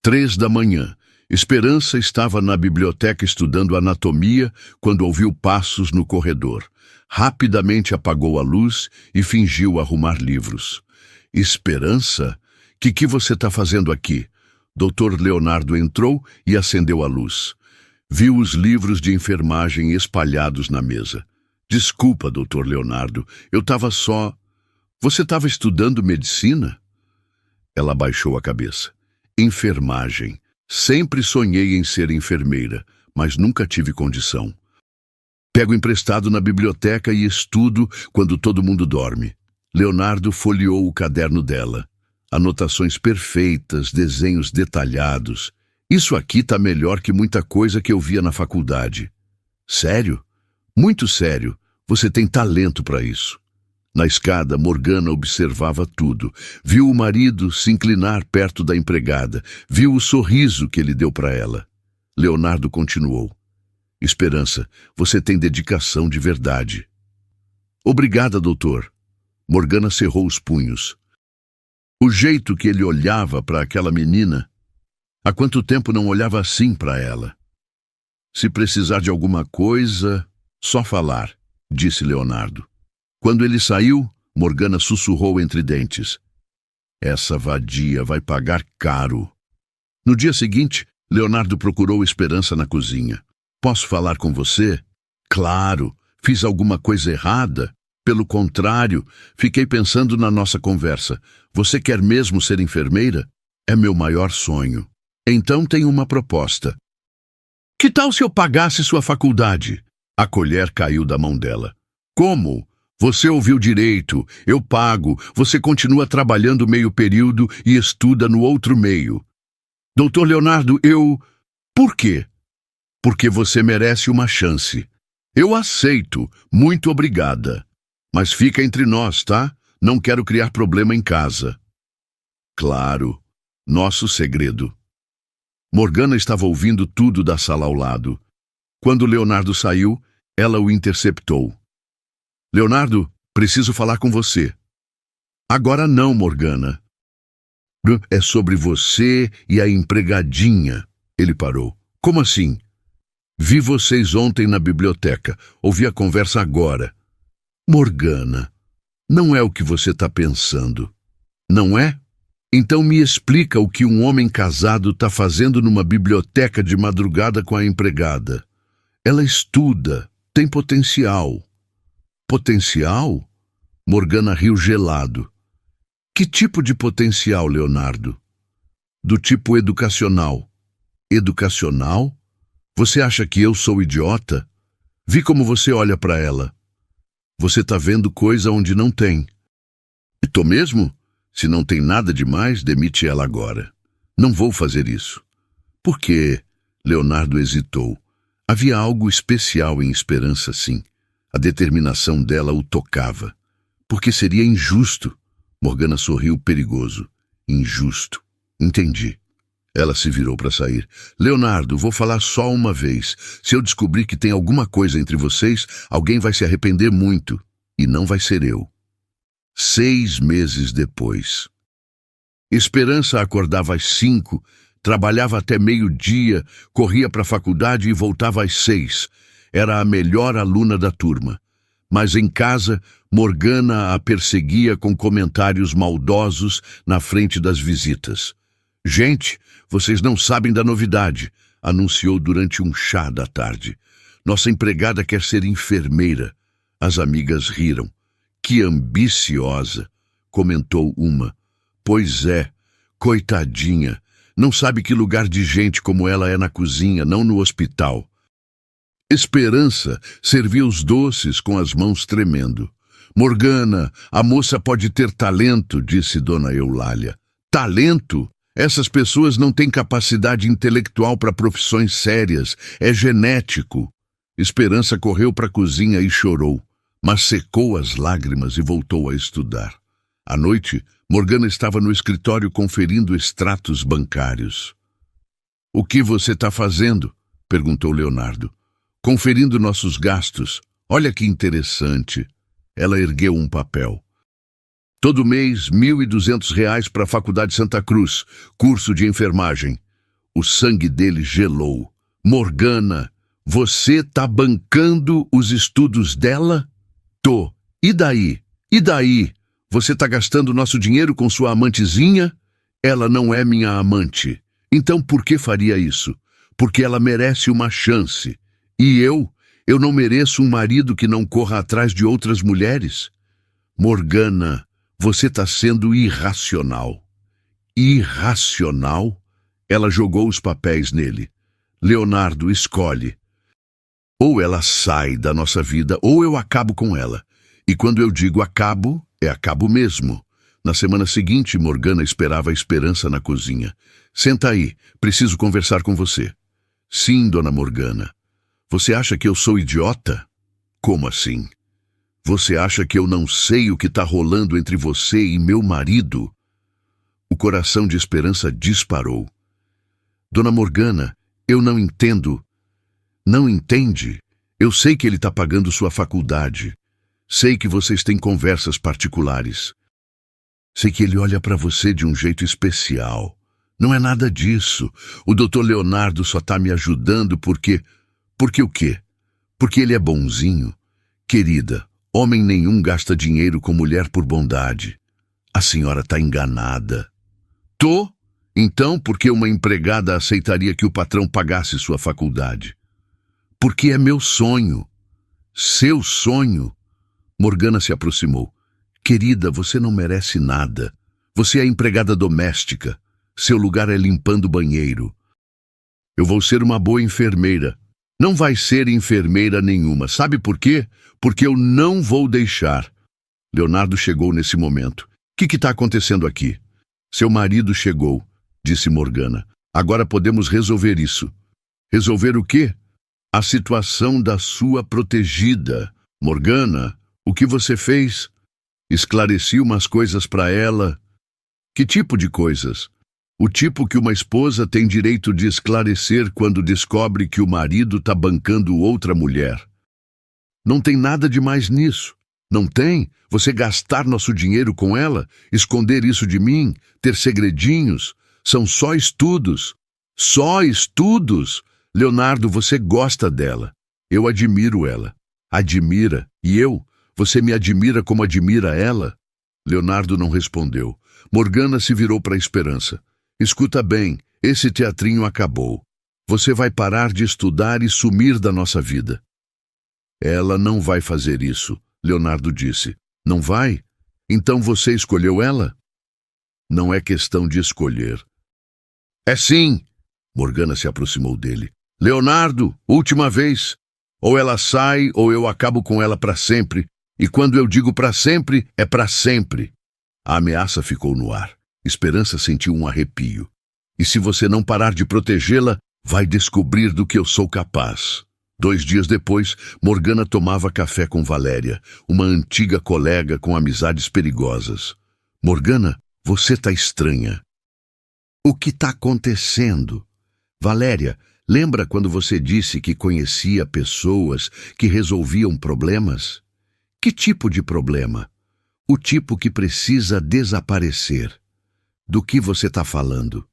3 da manhã. Esperança estava na biblioteca estudando anatomia quando ouviu passos no corredor. Rapidamente apagou a luz e fingiu arrumar livros. Esperança? Que você está fazendo aqui? Dr. Leonardo entrou e acendeu a luz. Viu os livros de enfermagem espalhados na mesa. Desculpa, Dr. Leonardo, eu estava só... Você estava estudando medicina? Ela baixou a cabeça. Enfermagem. Sempre sonhei em ser enfermeira, mas nunca tive condição. Pego emprestado na biblioteca e estudo quando todo mundo dorme. Leonardo folheou o caderno dela. Anotações perfeitas, desenhos detalhados. Isso aqui tá melhor que muita coisa que eu via na faculdade. Sério? Muito sério. Você tem talento para isso. Na escada, Morgana observava tudo. Viu o marido se inclinar perto da empregada. Viu o sorriso que ele deu para ela. Leonardo continuou. Esperança, você tem dedicação de verdade. Obrigada, doutor. Morgana cerrou os punhos. O jeito que ele olhava para aquela menina... Há quanto tempo não olhava assim para ela? Se precisar de alguma coisa, só falar, disse Leonardo. Quando ele saiu, Morgana sussurrou entre dentes. Essa vadia vai pagar caro. No dia seguinte, Leonardo procurou Esperança na cozinha. Posso falar com você? Claro. Fiz alguma coisa errada? Pelo contrário, fiquei pensando na nossa conversa. Você quer mesmo ser enfermeira? É meu maior sonho. Então tenho uma proposta. Que tal se eu pagasse sua faculdade? A colher caiu da mão dela. Como? Você ouviu direito. Eu pago. Você continua trabalhando meio período e estuda no outro meio. Doutor Leonardo, eu... Por quê? Porque você merece uma chance. Eu aceito. Muito obrigada. Mas fica entre nós, tá? Não quero criar problema em casa. Claro. Nosso segredo. Morgana estava ouvindo tudo da sala ao lado. Quando Leonardo saiu, ela o interceptou. Leonardo, preciso falar com você. Agora não, Morgana. É sobre você e a empregadinha. Ele parou. Como assim? Vi vocês ontem na biblioteca. Ouvi a conversa agora. Morgana, não é o que você está pensando. Não é? Então me explica o que um homem casado está fazendo numa biblioteca de madrugada com a empregada. Ela estuda, tem potencial. Potencial? Morgana riu gelado. Que tipo de potencial, Leonardo? Do tipo educacional. Educacional? Você acha que eu sou idiota? Vi como você olha para ela. Você está vendo coisa onde não tem. E tô mesmo? Se não tem nada demais, demite ela agora. Não vou fazer isso. Por quê? Leonardo hesitou. Havia algo especial em Esperança, sim. A determinação dela o tocava. Porque seria injusto. Morgana sorriu perigoso. Injusto. Entendi. Ela se virou para sair. Leonardo, vou falar só uma vez. Se eu descobrir que tem alguma coisa entre vocês, alguém vai se arrepender muito. E não vai ser eu. 6 meses depois. Esperança acordava às 5, trabalhava até meio-dia, corria para a faculdade e voltava às 6. Era a melhor aluna da turma. Mas em casa, Morgana a perseguia com comentários maldosos na frente das visitas. Gente, vocês não sabem da novidade, anunciou durante um chá da tarde. Nossa empregada quer ser enfermeira. As amigas riram. Que ambiciosa, comentou uma. Pois é, coitadinha, não sabe que lugar de gente como ela é na cozinha, não no hospital. Esperança servia os doces com as mãos tremendo. Morgana, a moça pode ter talento, disse Dona Eulália. Talento? Essas pessoas não têm capacidade intelectual para profissões sérias, é genético. Esperança correu para a cozinha e chorou. Mas secou as lágrimas e voltou a estudar. À noite, Morgana estava no escritório conferindo extratos bancários. O que você está fazendo? Perguntou Leonardo. Conferindo nossos gastos. Olha que interessante. Ela ergueu um papel. Todo mês, R$ 1.200 para a Faculdade Santa Cruz, curso de enfermagem. O sangue dele gelou. Morgana, você tá bancando os estudos dela? Tô. E daí? E daí? Você tá gastando nosso dinheiro com sua amantezinha? Ela não é minha amante. Então por que faria isso? Porque ela merece uma chance. E eu não mereço um marido que não corra atrás de outras mulheres? Morgana, você tá sendo irracional. Irracional? Ela jogou os papéis nele. Leonardo, escolhe. Ou ela sai da nossa vida, ou eu acabo com ela. E quando eu digo acabo, é acabo mesmo. Na semana seguinte, Morgana esperava a Esperança na cozinha. Senta aí, preciso conversar com você. Sim, dona Morgana. Você acha que eu sou idiota? Como assim? Você acha que eu não sei o que está rolando entre você e meu marido? O coração de Esperança disparou. Dona Morgana, eu não entendo. Não entende? Eu sei que ele está pagando sua faculdade. Sei que vocês têm conversas particulares. Sei que ele olha para você de um jeito especial. Não é nada disso. O Dr. Leonardo só está me ajudando porque... Porque o quê? Porque ele é bonzinho? Querida, homem nenhum gasta dinheiro com mulher por bondade. A senhora está enganada. Tô? Então, por que uma empregada aceitaria que o patrão pagasse sua faculdade? Porque é meu sonho. Seu sonho? Morgana se aproximou. Querida, você não merece nada. Você é empregada doméstica. Seu lugar é limpando o banheiro. Eu vou ser uma boa enfermeira. Não vai ser enfermeira nenhuma. Sabe por quê? Porque eu não vou deixar. Leonardo chegou nesse momento. O que está acontecendo aqui? Seu marido chegou, disse Morgana. Agora podemos resolver isso. Resolver o quê? A situação da sua protegida. Morgana, o que você fez? Esclareci umas coisas para ela. Que tipo de coisas? O tipo que uma esposa tem direito de esclarecer quando descobre que o marido está bancando outra mulher. Não tem nada de mais nisso. Não tem? Você gastar nosso dinheiro com ela? Esconder isso de mim? Ter segredinhos? São só estudos. Só estudos? Leonardo, você gosta dela. Eu admiro ela. Admira. E eu? Você me admira como admira ela? Leonardo não respondeu. Morgana se virou para a Esperança. Escuta bem, esse teatrinho acabou. Você vai parar de estudar e sumir da nossa vida. Ela não vai fazer isso, Leonardo disse. Não vai? Então você escolheu ela? Não é questão de escolher. É sim! Morgana se aproximou dele. Leonardo, última vez. Ou ela sai ou eu acabo com ela para sempre. E quando eu digo para sempre, é para sempre. A ameaça ficou no ar. Esperança sentiu um arrepio. E se você não parar de protegê-la, vai descobrir do que eu sou capaz. 2 dias depois, Morgana tomava café com Valéria, uma antiga colega com amizades perigosas. Morgana, você tá estranha. O que tá acontecendo? Valéria, lembra quando você disse que conhecia pessoas que resolviam problemas? Que tipo de problema? O tipo que precisa desaparecer. Do que você está falando?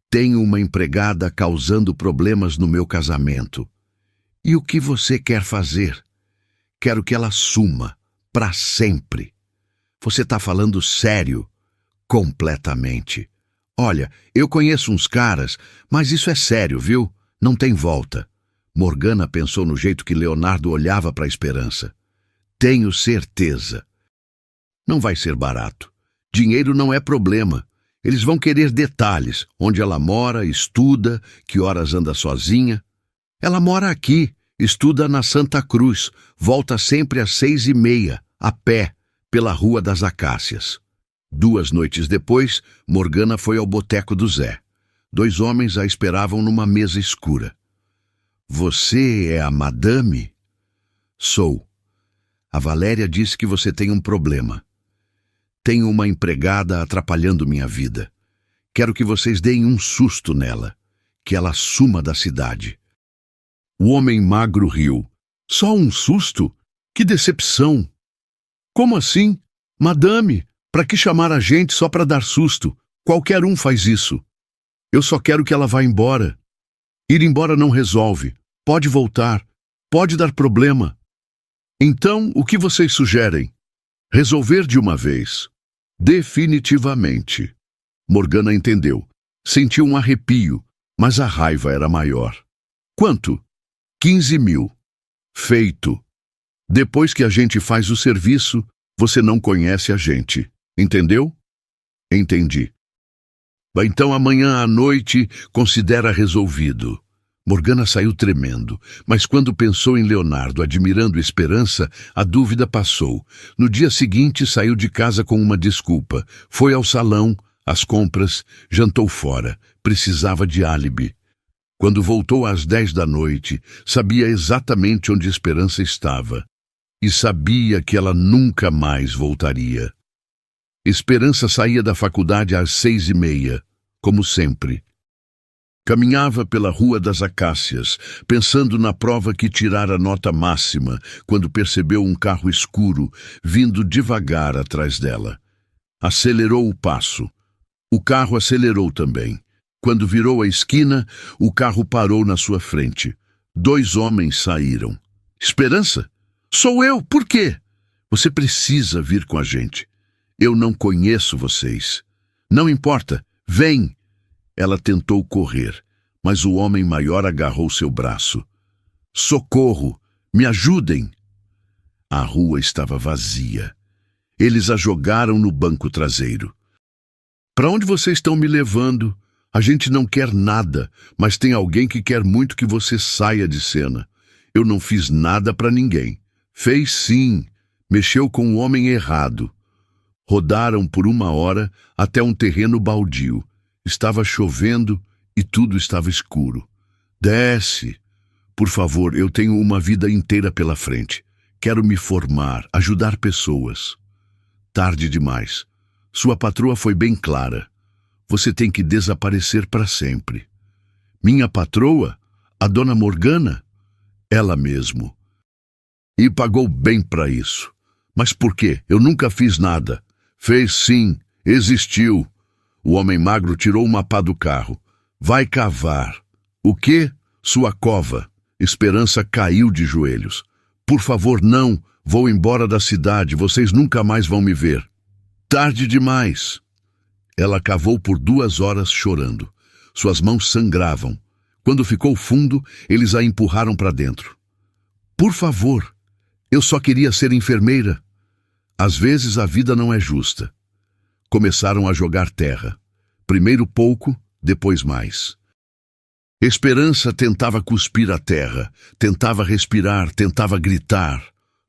Tenho uma empregada causando problemas no meu casamento. E o que você quer fazer? Quero que ela suma, para sempre. Você está falando sério? Completamente. Olha, eu conheço uns caras, mas isso é sério, viu? Não tem volta. Morgana pensou no jeito que Leonardo olhava para a Esperança. Tenho certeza. Não vai ser barato. Dinheiro não é problema. Eles vão querer detalhes, onde ela mora, estuda, que horas anda sozinha. Ela mora aqui, estuda na Santa Cruz, volta sempre às 6h30, a pé, pela Rua das Acácias. 2 noites depois, Morgana foi ao boteco do Zé. 2 homens a esperavam numa mesa escura. Você é a madame? Sou. A Valéria disse que você tem um problema. Tenho uma empregada atrapalhando minha vida. Quero que vocês deem um susto nela, que ela suma da cidade. O homem magro riu. Só um susto? Que decepção! Como assim? Madame, para que chamar a gente só para dar susto? Qualquer um faz isso. Eu só quero que ela vá embora. Ir embora não resolve. Pode voltar. Pode dar problema. Então, o que vocês sugerem? Resolver de uma vez. Definitivamente. Morgana entendeu. Sentiu um arrepio, mas a raiva era maior. Quanto? 15.000. Feito. Depois que a gente faz o serviço, você não conhece a gente. Entendeu? Entendi. Então amanhã à noite considera resolvido. Morgana saiu tremendo, mas quando pensou em Leonardo admirando Esperança, a dúvida passou. No dia seguinte saiu de casa com uma desculpa. Foi ao salão, às compras, jantou fora. Precisava de álibi. Quando voltou às 10 da noite, sabia exatamente onde Esperança estava. E sabia que ela nunca mais voltaria. Esperança saía da faculdade às 6:30, como sempre. Caminhava pela Rua das Acácias, pensando na prova que tirara nota máxima, quando percebeu um carro escuro vindo devagar atrás dela. Acelerou o passo. O carro acelerou também. Quando virou a esquina, o carro parou na sua frente. 2 homens saíram. Esperança? Sou eu, por quê? Você precisa vir com a gente. Eu não conheço vocês. Não importa, vem. Ela tentou correr, mas o homem maior agarrou seu braço. Socorro! Me ajudem! A rua estava vazia. Eles a jogaram no banco traseiro. Para onde vocês estão me levando? A gente não quer nada, mas tem alguém que quer muito que você saia de cena. Eu não fiz nada para ninguém. Fez sim. Mexeu com o homem errado. Rodaram por 1 hora até um terreno baldio. Estava chovendo e tudo estava escuro. Desce. Por favor, eu tenho uma vida inteira pela frente. Quero me formar, ajudar pessoas. Tarde demais. Sua patroa foi bem clara. Você tem que desaparecer para sempre. Minha patroa? A dona Morgana? Ela mesmo. E pagou bem para isso. Mas por quê? Eu nunca fiz nada. Fez sim. Existiu. O homem magro tirou uma pá do carro. Vai cavar. O quê? Sua cova. Esperança caiu de joelhos. Por favor, não. Vou embora da cidade. Vocês nunca mais vão me ver. Tarde demais. Ela cavou por 2 horas chorando. Suas mãos sangravam. Quando ficou fundo, eles a empurraram para dentro. Por favor, eu só queria ser enfermeira. Às vezes a vida não é justa. Começaram a jogar terra. Primeiro pouco, depois mais. Esperança tentava cuspir a terra, tentava respirar, tentava gritar.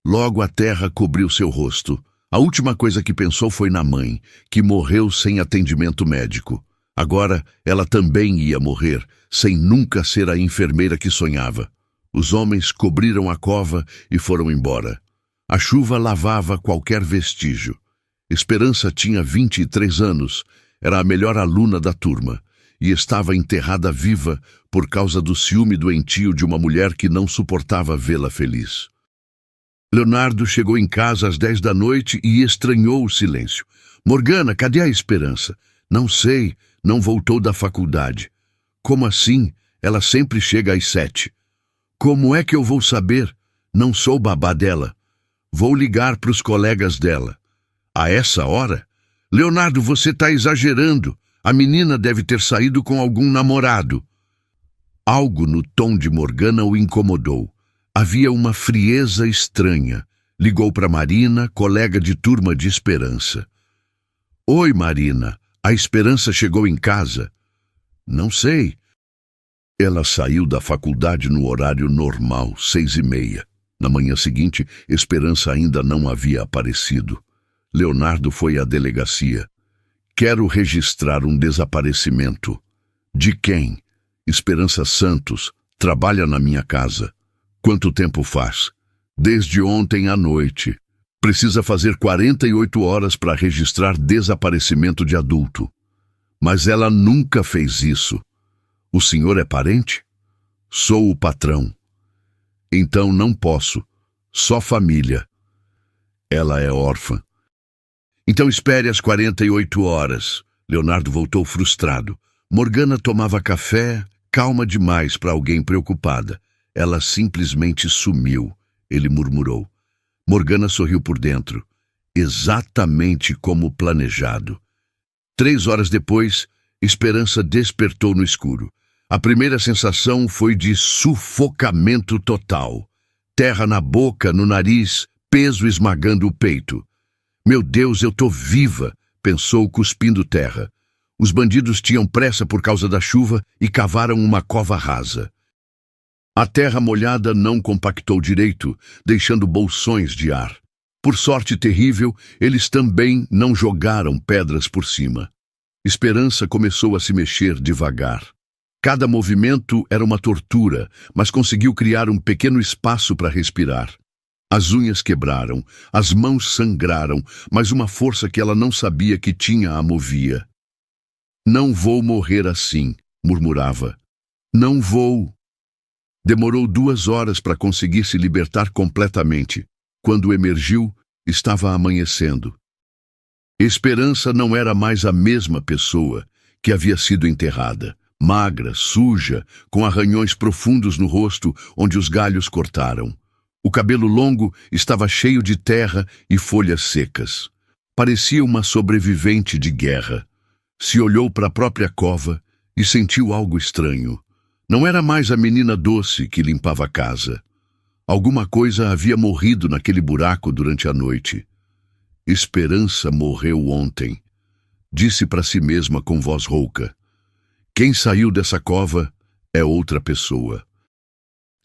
Logo a terra cobriu seu rosto. A última coisa que pensou foi na mãe, que morreu sem atendimento médico. Agora ela também ia morrer, sem nunca ser a enfermeira que sonhava. Os homens cobriram a cova e foram embora. A chuva lavava qualquer vestígio. Esperança tinha 23 anos, era a melhor aluna da turma e estava enterrada viva por causa do ciúme doentio de uma mulher que não suportava vê-la feliz. Leonardo chegou em casa às 10 da noite e estranhou o silêncio. Morgana, cadê a Esperança? Não sei, não voltou da faculdade. Como assim? Ela sempre chega às 7. Como é que eu vou saber? Não sou babá dela. Vou ligar para os colegas dela. A essa hora? Leonardo, você está exagerando. A menina deve ter saído com algum namorado. Algo no tom de Morgana o incomodou. Havia uma frieza estranha. Ligou para Marina, colega de turma de Esperança. Oi, Marina. A Esperança chegou em casa? Não sei. Ela saiu da faculdade no horário normal, 6:30. Na manhã seguinte, Esperança ainda não havia aparecido. Leonardo foi à delegacia. Quero registrar um desaparecimento. De quem? Esperança Santos. Trabalha na minha casa. Quanto tempo faz? Desde ontem à noite. Precisa fazer 48 horas para registrar desaparecimento de adulto. Mas ela nunca fez isso. O senhor é parente? Sou o patrão. Então não posso. Só família. Ela é órfã. Então espere as 48 horas. Leonardo voltou frustrado. Morgana tomava café, calma demais para alguém preocupada. Ela simplesmente sumiu, ele murmurou. Morgana sorriu por dentro. Exatamente como planejado. 3 horas depois, Esperança despertou no escuro. A primeira sensação foi de sufocamento total. Terra na boca, no nariz, peso esmagando o peito. Meu Deus, eu tô viva, pensou cuspindo terra. Os bandidos tinham pressa por causa da chuva e cavaram uma cova rasa. A terra molhada não compactou direito, deixando bolsões de ar. Por sorte terrível, eles também não jogaram pedras por cima. Esperança começou a se mexer devagar. Cada movimento era uma tortura, mas conseguiu criar um pequeno espaço para respirar. As unhas quebraram, as mãos sangraram, mas uma força que ela não sabia que tinha a movia. Não vou morrer assim, murmurava. Não vou. Demorou 2 horas para conseguir se libertar completamente. Quando emergiu, estava amanhecendo. Esperança não era mais a mesma pessoa que havia sido enterrada. Magra, suja, com arranhões profundos no rosto onde os galhos cortaram. O cabelo longo estava cheio de terra e folhas secas. Parecia uma sobrevivente de guerra. Se olhou para a própria cova e sentiu algo estranho. Não era mais a menina doce que limpava a casa. Alguma coisa havia morrido naquele buraco durante a noite. Esperança morreu ontem, disse para si mesma com voz rouca. Quem saiu dessa cova é outra pessoa.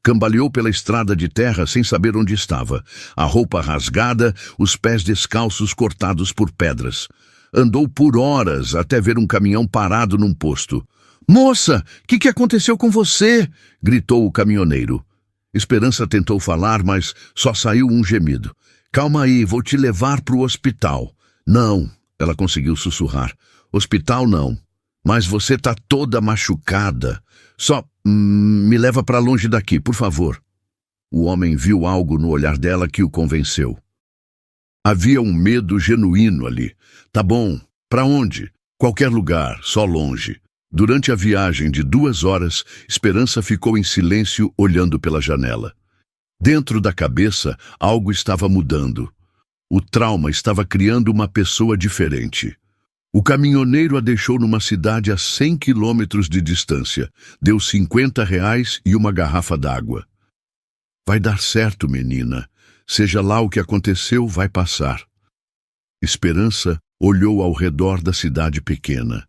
Cambaleou pela estrada de terra sem saber onde estava, a roupa rasgada, os pés descalços cortados por pedras. Andou por horas até ver um caminhão parado num posto. Moça, o que aconteceu com você? Gritou o caminhoneiro. Esperança tentou falar, mas só saiu um gemido. Calma aí, vou te levar para o hospital. Não, ela conseguiu sussurrar. Hospital não. Mas você tá toda machucada. Só me leva para longe daqui, por favor. O homem viu algo no olhar dela que o convenceu. Havia um medo genuíno ali. Tá bom, para onde? Qualquer lugar, só longe. Durante a viagem de 2 horas, Esperança ficou em silêncio olhando pela janela. Dentro da cabeça, algo estava mudando. O trauma estava criando uma pessoa diferente. O caminhoneiro a deixou numa cidade a 100 quilômetros de distância. Deu R$ 50 e uma garrafa d'água. Vai dar certo, menina. Seja lá o que aconteceu, vai passar. Esperança olhou ao redor da cidade pequena.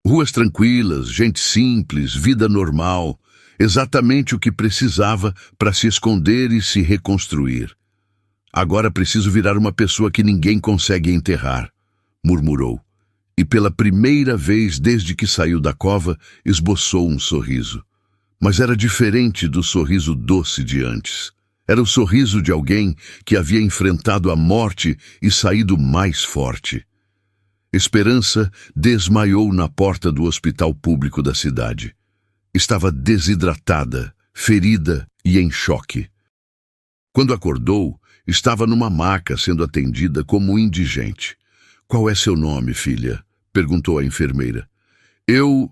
Ruas tranquilas, gente simples, vida normal. Exatamente o que precisava para se esconder e se reconstruir. Agora preciso virar uma pessoa que ninguém consegue enterrar, murmurou. E pela primeira vez desde que saiu da cova, esboçou um sorriso. Mas era diferente do sorriso doce de antes. Era o sorriso de alguém que havia enfrentado a morte e saído mais forte. Esperança desmaiou na porta do hospital público da cidade. Estava desidratada, ferida e em choque. Quando acordou, estava numa maca sendo atendida como um indigente. Qual é seu nome, filha? Perguntou a enfermeira. Eu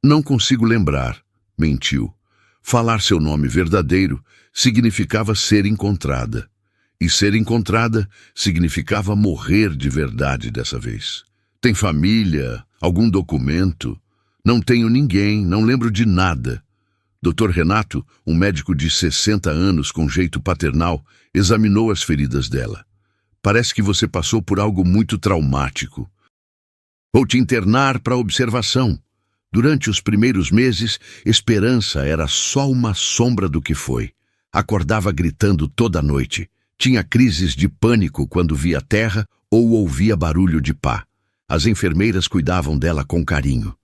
não consigo lembrar, mentiu. Falar seu nome verdadeiro significava ser encontrada. E ser encontrada significava morrer de verdade dessa vez. Tem família? Algum documento? Não tenho ninguém, não lembro de nada. Dr. Renato, um médico de 60 anos com jeito paternal, examinou as feridas dela. Parece que você passou por algo muito traumático. Vou te internar para observação. Durante os primeiros meses, Esperança era só uma sombra do que foi. Acordava gritando toda noite. Tinha crises de pânico quando via terra ou ouvia barulho de pá. As enfermeiras cuidavam dela com carinho.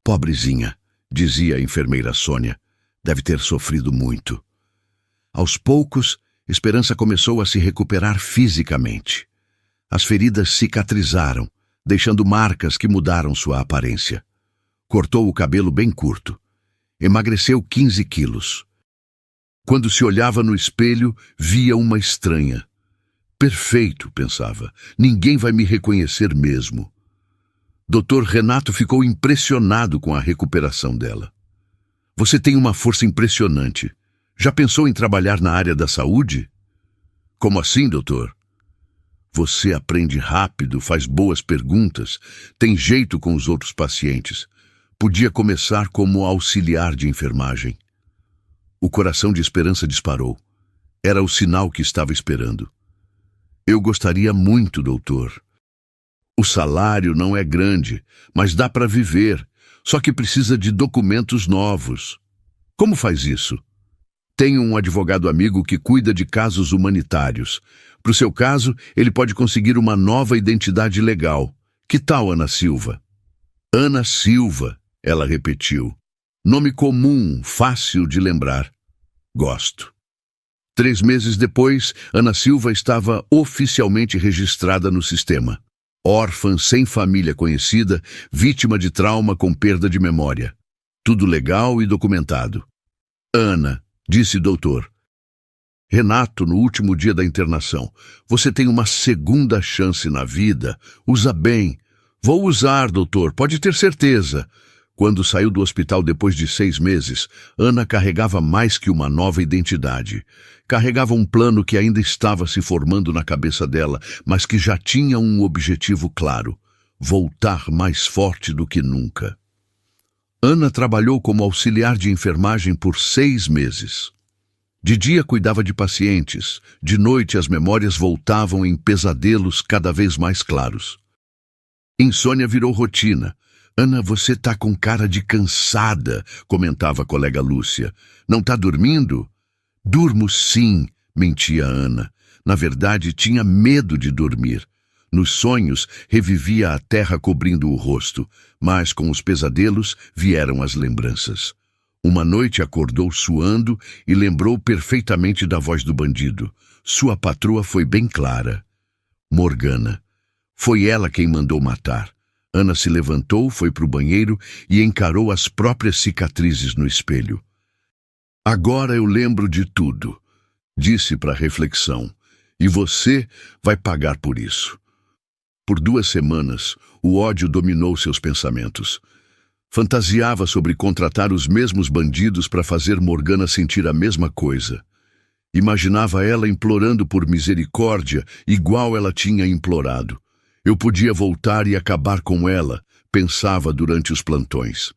Pobrezinha, dizia a enfermeira Sônia, deve ter sofrido muito. Aos poucos, Esperança começou a se recuperar fisicamente. As feridas cicatrizaram, deixando marcas que mudaram sua aparência. Cortou o cabelo bem curto. Emagreceu 15 quilos. Quando se olhava no espelho, via uma estranha. Perfeito, pensava. Ninguém vai me reconhecer mesmo. Dr. Renato ficou impressionado com a recuperação dela. Você tem uma força impressionante. Já pensou em trabalhar na área da saúde? Como assim, doutor? Você aprende rápido, faz boas perguntas, tem jeito com os outros pacientes. Podia começar como auxiliar de enfermagem. O coração de Esperança disparou. Era o sinal que estava esperando. Eu gostaria muito, doutor. O salário não é grande, mas dá para viver, só que precisa de documentos novos. Como faz isso? Tenho um advogado amigo que cuida de casos humanitários. Para o seu caso, ele pode conseguir uma nova identidade legal. Que tal, Ana Silva? Ana Silva, ela repetiu. Nome comum, fácil de lembrar. Gosto. 3 meses depois, Ana Silva estava oficialmente registrada no sistema. Órfã, sem família conhecida, vítima de trauma com perda de memória. Tudo legal e documentado. Ana, disse o doutor. Renato, no último dia da internação, você tem uma segunda chance na vida. Usa bem. Vou usar, doutor, pode ter certeza. Quando saiu do hospital depois de 6 meses, Ana carregava mais que uma nova identidade. Carregava um plano que ainda estava se formando na cabeça dela, mas que já tinha um objetivo claro: voltar mais forte do que nunca. Ana trabalhou como auxiliar de enfermagem por 6 meses. De dia cuidava de pacientes, de noite as memórias voltavam em pesadelos cada vez mais claros. Insônia virou rotina. Ana, você tá com cara de cansada, comentava a colega Lúcia. Não tá dormindo? Durmo sim, mentia Ana. Na verdade, tinha medo de dormir. Nos sonhos, revivia a terra cobrindo o rosto, mas com os pesadelos vieram as lembranças. Uma noite acordou suando e lembrou perfeitamente da voz do bandido. Sua patroa foi bem clara. Morgana. Foi ela quem mandou matar. Ana se levantou, foi para o banheiro e encarou as próprias cicatrizes no espelho. Agora eu lembro de tudo, disse para reflexão, e você vai pagar por isso. Por 2 semanas, o ódio dominou seus pensamentos. Fantasiava sobre contratar os mesmos bandidos para fazer Morgana sentir a mesma coisa. Imaginava ela implorando por misericórdia, igual ela tinha implorado. Eu podia voltar e acabar com ela, pensava durante os plantões.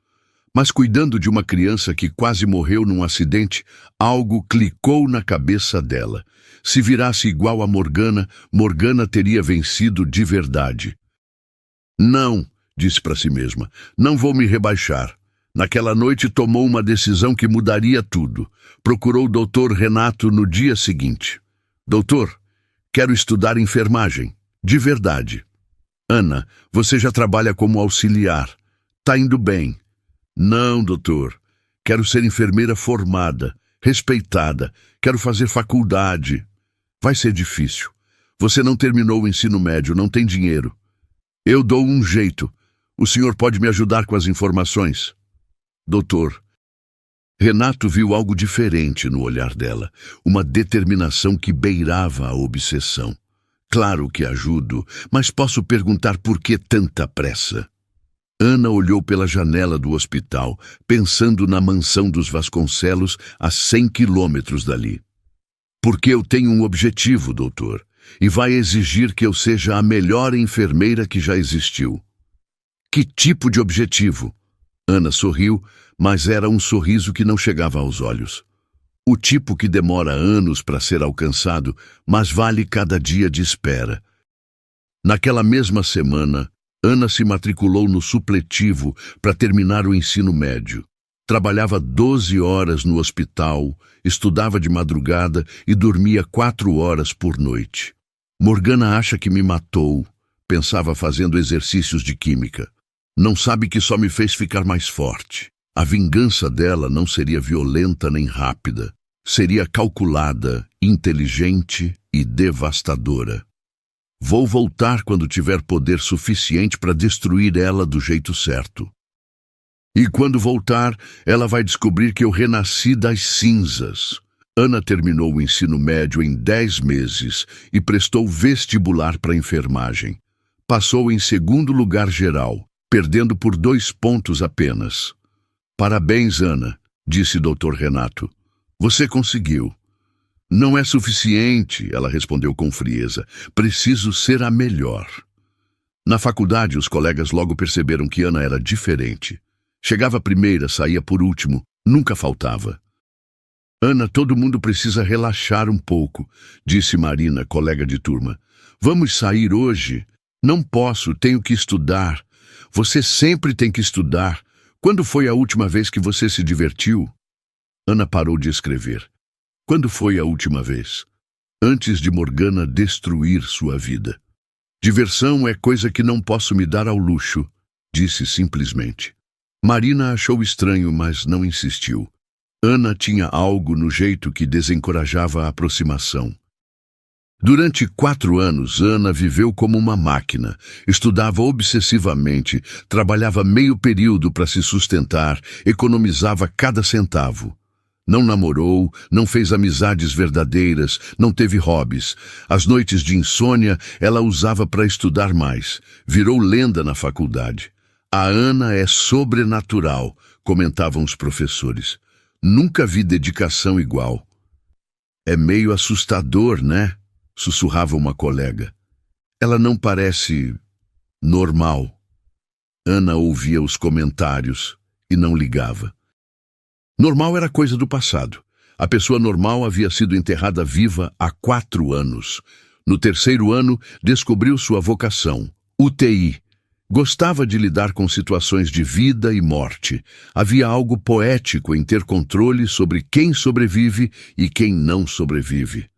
Mas cuidando de uma criança que quase morreu num acidente, algo clicou na cabeça dela. Se virasse igual a Morgana, Morgana teria vencido de verdade. Não, disse para si mesma, não vou me rebaixar. Naquela noite tomou uma decisão que mudaria tudo. Procurou o Dr. Renato no dia seguinte. Doutor, quero estudar enfermagem, de verdade. Ana, você já trabalha como auxiliar. Tá indo bem. Não, doutor. Quero ser enfermeira formada, respeitada. Quero fazer faculdade. Vai ser difícil. Você não terminou o ensino médio, não tem dinheiro. Eu dou um jeito. O senhor pode me ajudar com as informações? Doutor. Renato viu algo diferente no olhar dela, uma determinação que beirava a obsessão. Claro que ajudo, mas posso perguntar por que tanta pressa? Ana olhou pela janela do hospital, pensando na mansão dos Vasconcelos a 100 quilômetros dali. Porque eu tenho um objetivo, doutor, e vai exigir que eu seja a melhor enfermeira que já existiu. Que tipo de objetivo? Ana sorriu, mas era um sorriso que não chegava aos olhos. O tipo que demora anos para ser alcançado, mas vale cada dia de espera. Naquela mesma semana, Ana se matriculou no supletivo para terminar o ensino médio. Trabalhava 12 horas no hospital, estudava de madrugada e dormia 4 horas por noite. Morgana acha que me matou, pensava fazendo exercícios de química. Não sabe que só me fez ficar mais forte. A vingança dela não seria violenta nem rápida. Seria calculada, inteligente e devastadora. Vou voltar quando tiver poder suficiente para destruir ela do jeito certo. E quando voltar, ela vai descobrir que eu renasci das cinzas. Ana terminou o ensino médio em 10 meses e prestou vestibular para enfermagem. Passou em 2º lugar geral. perdendo por 2 pontos apenas. Parabéns, Ana, disse Dr. Renato. Você conseguiu. Não é suficiente, ela respondeu com frieza. Preciso ser a melhor. Na faculdade, os colegas logo perceberam que Ana era diferente. Chegava primeira, saía por último, nunca faltava. Ana, todo mundo precisa relaxar um pouco, disse Marina, colega de turma. Vamos sair hoje? Não posso, tenho que estudar. Você sempre tem que estudar. Quando foi a última vez que você se divertiu? Ana parou de escrever. Quando foi a última vez? Antes de Morgana destruir sua vida. Diversão é coisa que não posso me dar ao luxo, disse simplesmente. Marina achou estranho, mas não insistiu. Ana tinha algo no jeito que desencorajava a aproximação. Durante 4 anos, Ana viveu como uma máquina. Estudava obsessivamente, trabalhava meio período para se sustentar, economizava cada centavo. Não namorou, não fez amizades verdadeiras, não teve hobbies. As noites de insônia ela usava para estudar mais. Virou lenda na faculdade. A Ana é sobrenatural, comentavam os professores. Nunca vi dedicação igual. É meio assustador, né? Sussurrava uma colega. Ela não parece normal. Ana ouvia os comentários e não ligava. Normal era coisa do passado. A pessoa normal havia sido enterrada viva há 4 anos. No 3º ano, descobriu sua vocação, UTI. Gostava de lidar com situações de vida e morte. Havia algo poético em ter controle sobre quem sobrevive e quem não sobrevive.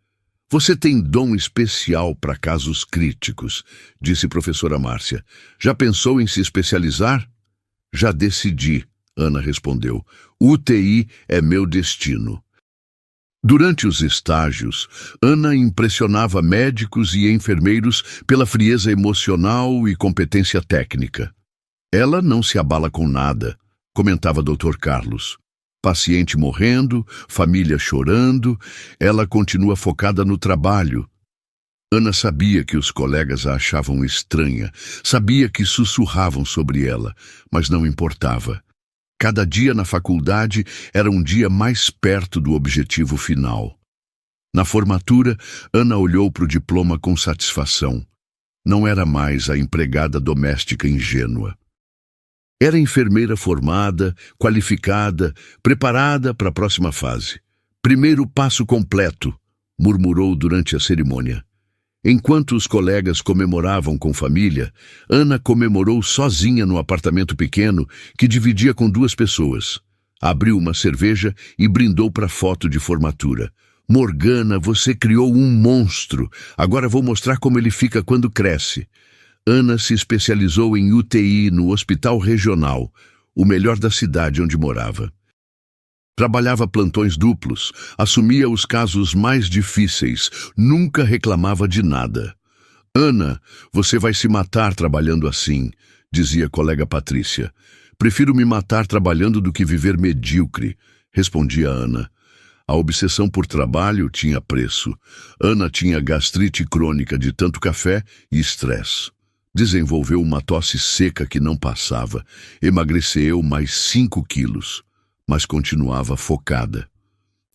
Você tem dom especial para casos críticos, disse professora Márcia. Já pensou em se especializar? Já decidi, Ana respondeu. UTI é meu destino. Durante os estágios, Ana impressionava médicos e enfermeiros pela frieza emocional e competência técnica. Ela não se abala com nada, comentava Dr. Carlos. Paciente morrendo, família chorando, ela continua focada no trabalho. Ana sabia que os colegas a achavam estranha, sabia que sussurravam sobre ela, mas não importava. Cada dia na faculdade era um dia mais perto do objetivo final. Na formatura, Ana olhou para o diploma com satisfação. Não era mais a empregada doméstica ingênua. Era enfermeira formada, qualificada, preparada para a próxima fase. Primeiro passo completo, murmurou durante a cerimônia. Enquanto os colegas comemoravam com família, Ana comemorou sozinha no apartamento pequeno que dividia com 2 pessoas. Abriu uma cerveja e brindou para a foto de formatura. Morgana, você criou um monstro. Agora vou mostrar como ele fica quando cresce. Ana se especializou em UTI no Hospital Regional, o melhor da cidade onde morava. Trabalhava plantões duplos, assumia os casos mais difíceis, nunca reclamava de nada. Ana, você vai se matar trabalhando assim, dizia a colega Patrícia. Prefiro me matar trabalhando do que viver medíocre, respondia Ana. A obsessão por trabalho tinha preço. Ana tinha gastrite crônica de tanto café e estresse. Desenvolveu uma tosse seca que não passava. Emagreceu mais 5 quilos, mas continuava focada.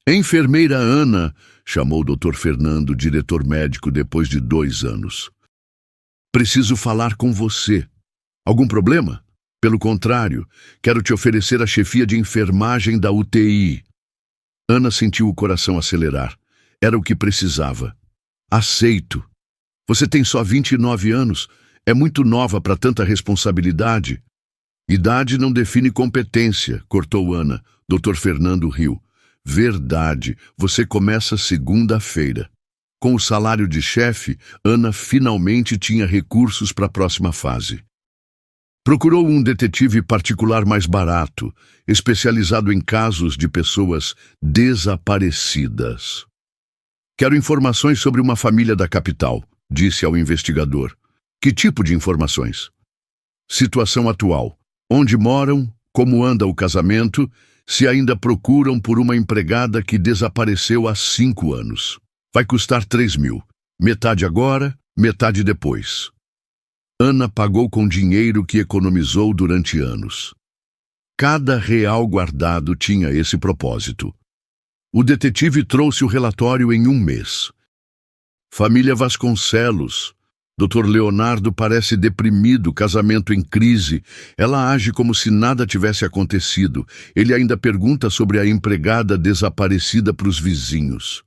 Enfermeira Ana, chamou o Dr. Fernando, diretor médico, depois de 2 anos. Preciso falar com você. Algum problema? Pelo contrário, quero te oferecer a chefia de enfermagem da UTI. Ana sentiu o coração acelerar. Era o que precisava. Aceito. Você tem só 29 anos. É muito nova para tanta responsabilidade. Idade não define competência, cortou Ana. Dr. Fernando riu. Verdade, você começa segunda-feira. Com o salário de chefe, Ana finalmente tinha recursos para a próxima fase. Procurou um detetive particular mais barato, especializado em casos de pessoas desaparecidas. Quero informações sobre uma família da capital, disse ao investigador. Que tipo de informações? Situação atual. Onde moram, como anda o casamento, se ainda procuram por uma empregada que desapareceu há 5 anos. Vai custar 3.000. Metade agora, metade depois. Ana pagou com dinheiro que economizou durante anos. Cada real guardado tinha esse propósito. O detetive trouxe o relatório em um mês. Família Vasconcelos. Dr. Leonardo parece deprimido, casamento em crise. Ela age como se nada tivesse acontecido. Ele ainda pergunta sobre a empregada desaparecida para os vizinhos.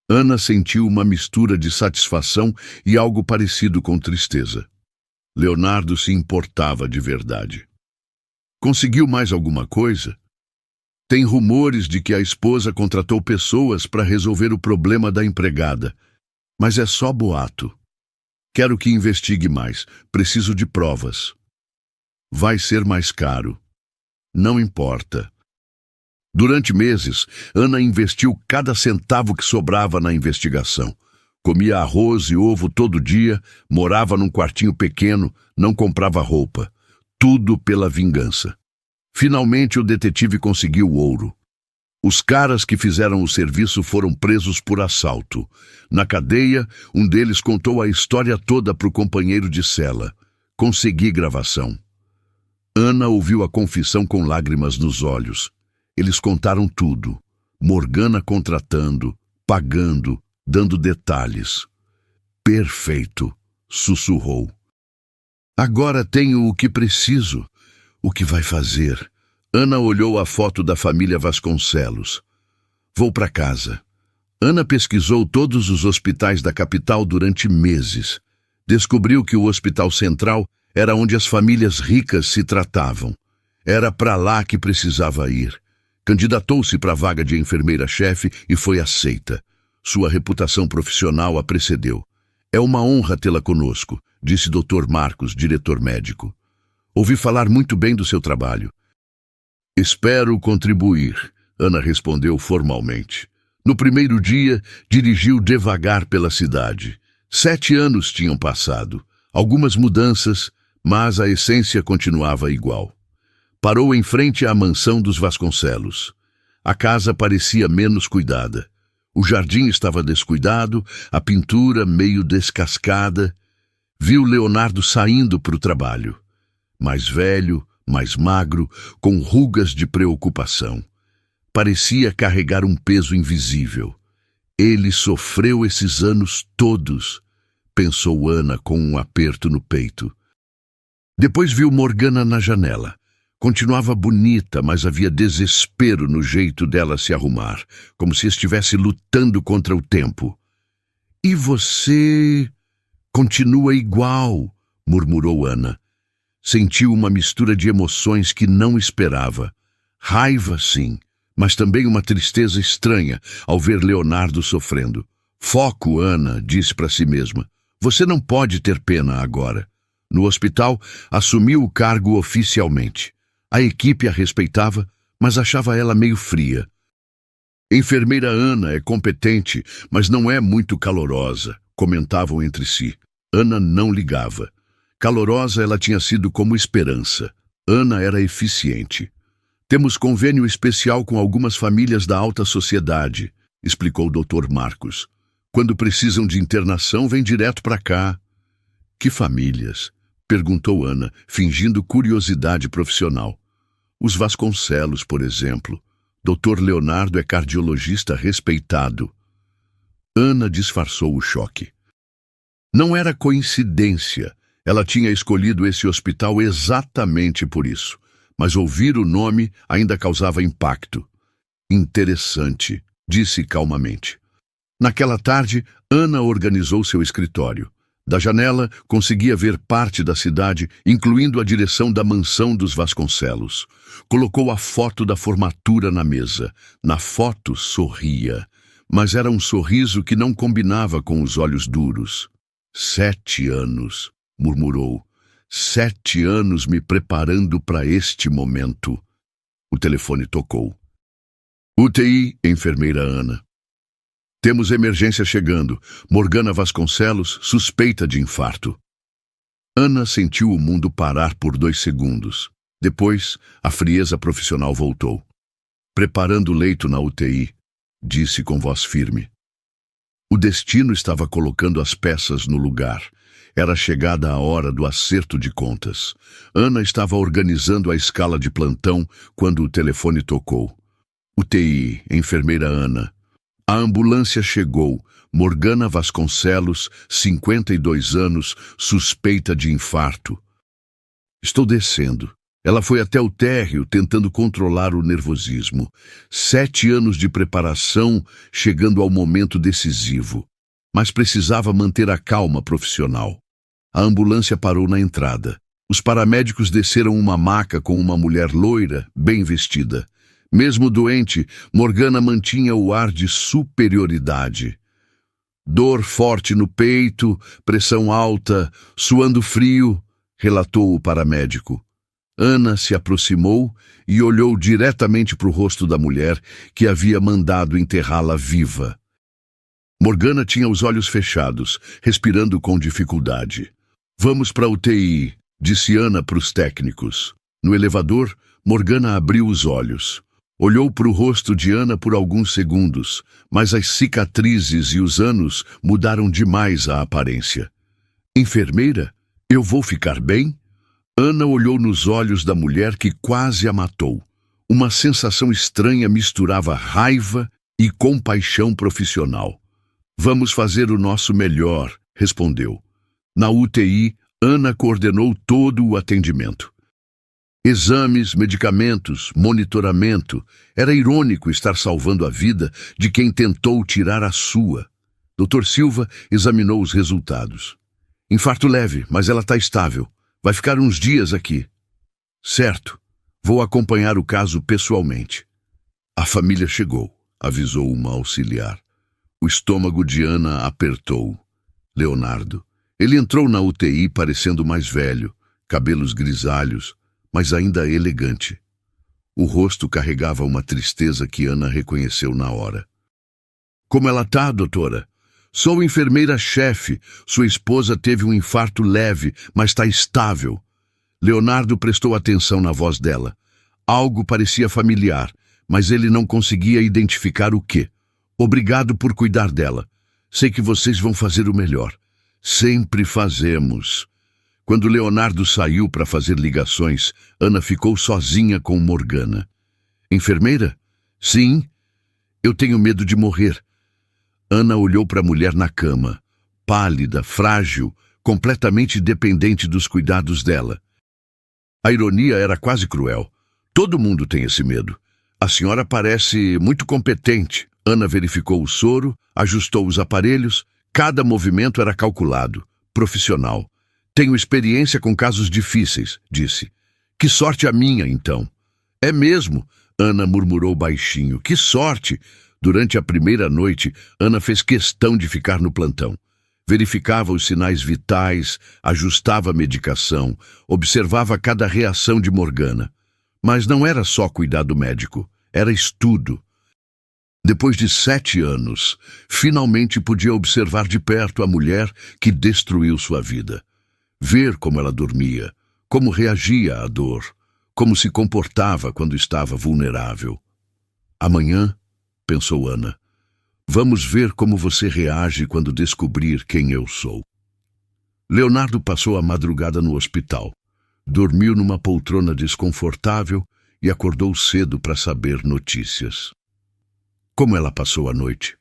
Ana sentiu uma mistura de satisfação e algo parecido com tristeza. Leonardo se importava de verdade. Conseguiu mais alguma coisa? Tem rumores de que a esposa contratou pessoas para resolver o problema da empregada, mas é só boato. Quero que investigue mais. Preciso de provas. Vai ser mais caro. Não importa. Durante meses, Ana investiu cada centavo que sobrava na investigação. Comia arroz e ovo todo dia, morava num quartinho pequeno, não comprava roupa. Tudo pela vingança. Finalmente o detetive conseguiu o ouro. Os caras que fizeram o serviço foram presos por assalto. Na cadeia, um deles contou a história toda para o companheiro de cela. Consegui gravação. Ana ouviu a confissão com lágrimas nos olhos. Eles contaram tudo. Morgana contratando, pagando, dando detalhes. Perfeito, sussurrou. Agora tenho o que preciso. O que vai fazer? Ana olhou a foto da família Vasconcelos. Vou para casa. Ana pesquisou todos os hospitais da capital durante meses. Descobriu que o Hospital Central era onde as famílias ricas se tratavam. Era para lá que precisava ir. Candidatou-se para a vaga de enfermeira-chefe e foi aceita. Sua reputação profissional a precedeu. É uma honra tê-la conosco, disse Dr. Marcos, diretor médico. Ouvi falar muito bem do seu trabalho. Espero contribuir, Ana respondeu formalmente. No primeiro dia, dirigiu devagar pela cidade. 7 anos tinham passado. Algumas mudanças, mas a essência continuava igual. Parou em frente à mansão dos Vasconcelos. A casa parecia menos cuidada. O jardim estava descuidado, a pintura meio descascada. Viu Leonardo saindo para o trabalho. Mais velho, mais magro, com rugas de preocupação. Parecia carregar um peso invisível. Ele sofreu esses anos todos, pensou Ana com um aperto no peito. Depois viu Morgana na janela. Continuava bonita, mas havia desespero no jeito dela se arrumar, como se estivesse lutando contra o tempo. E você continua igual, murmurou Ana. Sentiu uma mistura de emoções que não esperava. Raiva, sim, mas também uma tristeza estranha ao ver Leonardo sofrendo. Foco, Ana, disse para si mesma. Você não pode ter pena agora. No hospital, assumiu o cargo oficialmente. A equipe a respeitava, mas achava ela meio fria. Enfermeira Ana é competente, mas não é muito calorosa, comentavam entre si. Ana não ligava. Calorosa ela tinha sido como esperança. Ana era eficiente. Temos convênio especial com algumas famílias da alta sociedade, explicou o Dr. Marcos. Quando precisam de internação, vem direto para cá. Que famílias? Perguntou Ana, fingindo curiosidade profissional. Os Vasconcelos, por exemplo. Dr. Leonardo é cardiologista respeitado. Ana disfarçou o choque. Não era coincidência. Ela tinha escolhido esse hospital exatamente por isso, mas ouvir o nome ainda causava impacto. Interessante, disse calmamente. Naquela tarde, Ana organizou seu escritório. Da janela, conseguia ver parte da cidade, incluindo a direção da mansão dos Vasconcelos. Colocou a foto da formatura na mesa. Na foto, sorria, mas era um sorriso que não combinava com os olhos duros. 7 anos. Murmurou. 7 anos me preparando para este momento. O telefone tocou. UTI, enfermeira Ana. Temos emergência chegando. Morgana Vasconcelos, suspeita de infarto. Ana sentiu o mundo parar por 2 segundos. Depois, a frieza profissional voltou. Preparando o leito na UTI, disse com voz firme. O destino estava colocando as peças no lugar. Era chegada a hora do acerto de contas. Ana estava organizando a escala de plantão quando o telefone tocou. UTI, enfermeira Ana. A ambulância chegou. Morgana Vasconcelos, 52 anos, suspeita de infarto. Estou descendo. Ela foi até o térreo tentando controlar o nervosismo. 7 anos de preparação, chegando ao momento decisivo. Mas precisava manter a calma profissional. A ambulância parou na entrada. Os paramédicos desceram uma maca com uma mulher loira, bem vestida. Mesmo doente, Morgana mantinha o ar de superioridade. Dor forte no peito, pressão alta, suando frio, relatou o paramédico. Ana se aproximou e olhou diretamente para o rosto da mulher que havia mandado enterrá-la viva. Morgana tinha os olhos fechados, respirando com dificuldade. Vamos para a UTI, disse Ana para os técnicos. No elevador, Morgana abriu os olhos. Olhou para o rosto de Ana por alguns segundos, mas as cicatrizes e os anos mudaram demais a aparência. Enfermeira, eu vou ficar bem? Ana olhou nos olhos da mulher que quase a matou. Uma sensação estranha misturava raiva e compaixão profissional. Vamos fazer o nosso melhor, respondeu. Na UTI, Ana coordenou todo o atendimento. Exames, medicamentos, monitoramento. Era irônico estar salvando a vida de quem tentou tirar a sua. Dr. Silva examinou os resultados. Infarto leve, mas ela está estável. Vai ficar uns dias aqui. Certo. Vou acompanhar o caso pessoalmente. A família chegou, avisou uma auxiliar. O estômago de Ana apertou. Leonardo. Ele entrou na UTI parecendo mais velho, cabelos grisalhos, mas ainda elegante. O rosto carregava uma tristeza que Ana reconheceu na hora. Como ela tá, doutora? Sou enfermeira-chefe. Sua esposa teve um infarto leve, mas está estável. Leonardo prestou atenção na voz dela. Algo parecia familiar, mas ele não conseguia identificar o quê. Obrigado por cuidar dela. Sei que vocês vão fazer o melhor. Sempre fazemos. Quando Leonardo saiu para fazer ligações, Ana ficou sozinha com Morgana. Enfermeira? Sim. Eu tenho medo de morrer. Ana olhou para a mulher na cama, pálida, frágil, completamente dependente dos cuidados dela. A ironia era quase cruel. Todo mundo tem esse medo. A senhora parece muito competente. Ana verificou o soro, ajustou os aparelhos. Cada movimento era calculado, profissional. Tenho experiência com casos difíceis, disse. Que sorte a minha, então. É mesmo, Ana murmurou baixinho. Que sorte! Durante a primeira noite, Ana fez questão de ficar no plantão. Verificava os sinais vitais, ajustava a medicação, observava cada reação de Morgana. Mas não era só cuidado médico, era estudo. Depois de 7 anos, finalmente podia observar de perto a mulher que destruiu sua vida. Ver como ela dormia, como reagia à dor, como se comportava quando estava vulnerável. Amanhã, pensou Ana, vamos ver como você reage quando descobrir quem eu sou. Leonardo passou a madrugada no hospital. Dormiu numa poltrona desconfortável e acordou cedo para saber notícias. Como ela passou a noite?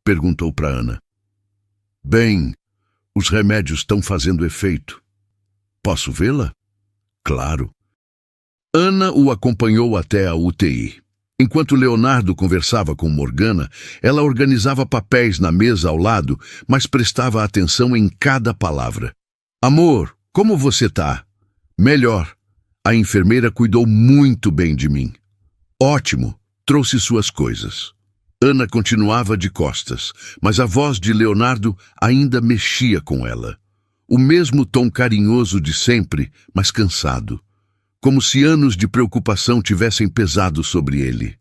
Perguntou para Ana. Bem, os remédios estão fazendo efeito. Posso vê-la? Claro. Ana o acompanhou até a UTI. Enquanto Leonardo conversava com Morgana, ela organizava papéis na mesa ao lado, mas prestava atenção em cada palavra. Amor, como você tá? Melhor. A enfermeira cuidou muito bem de mim. Ótimo. Trouxe suas coisas. Ana continuava de costas, mas a voz de Leonardo ainda mexia com ela. O mesmo tom carinhoso de sempre, mas cansado. Como se anos de preocupação tivessem pesado sobre ele.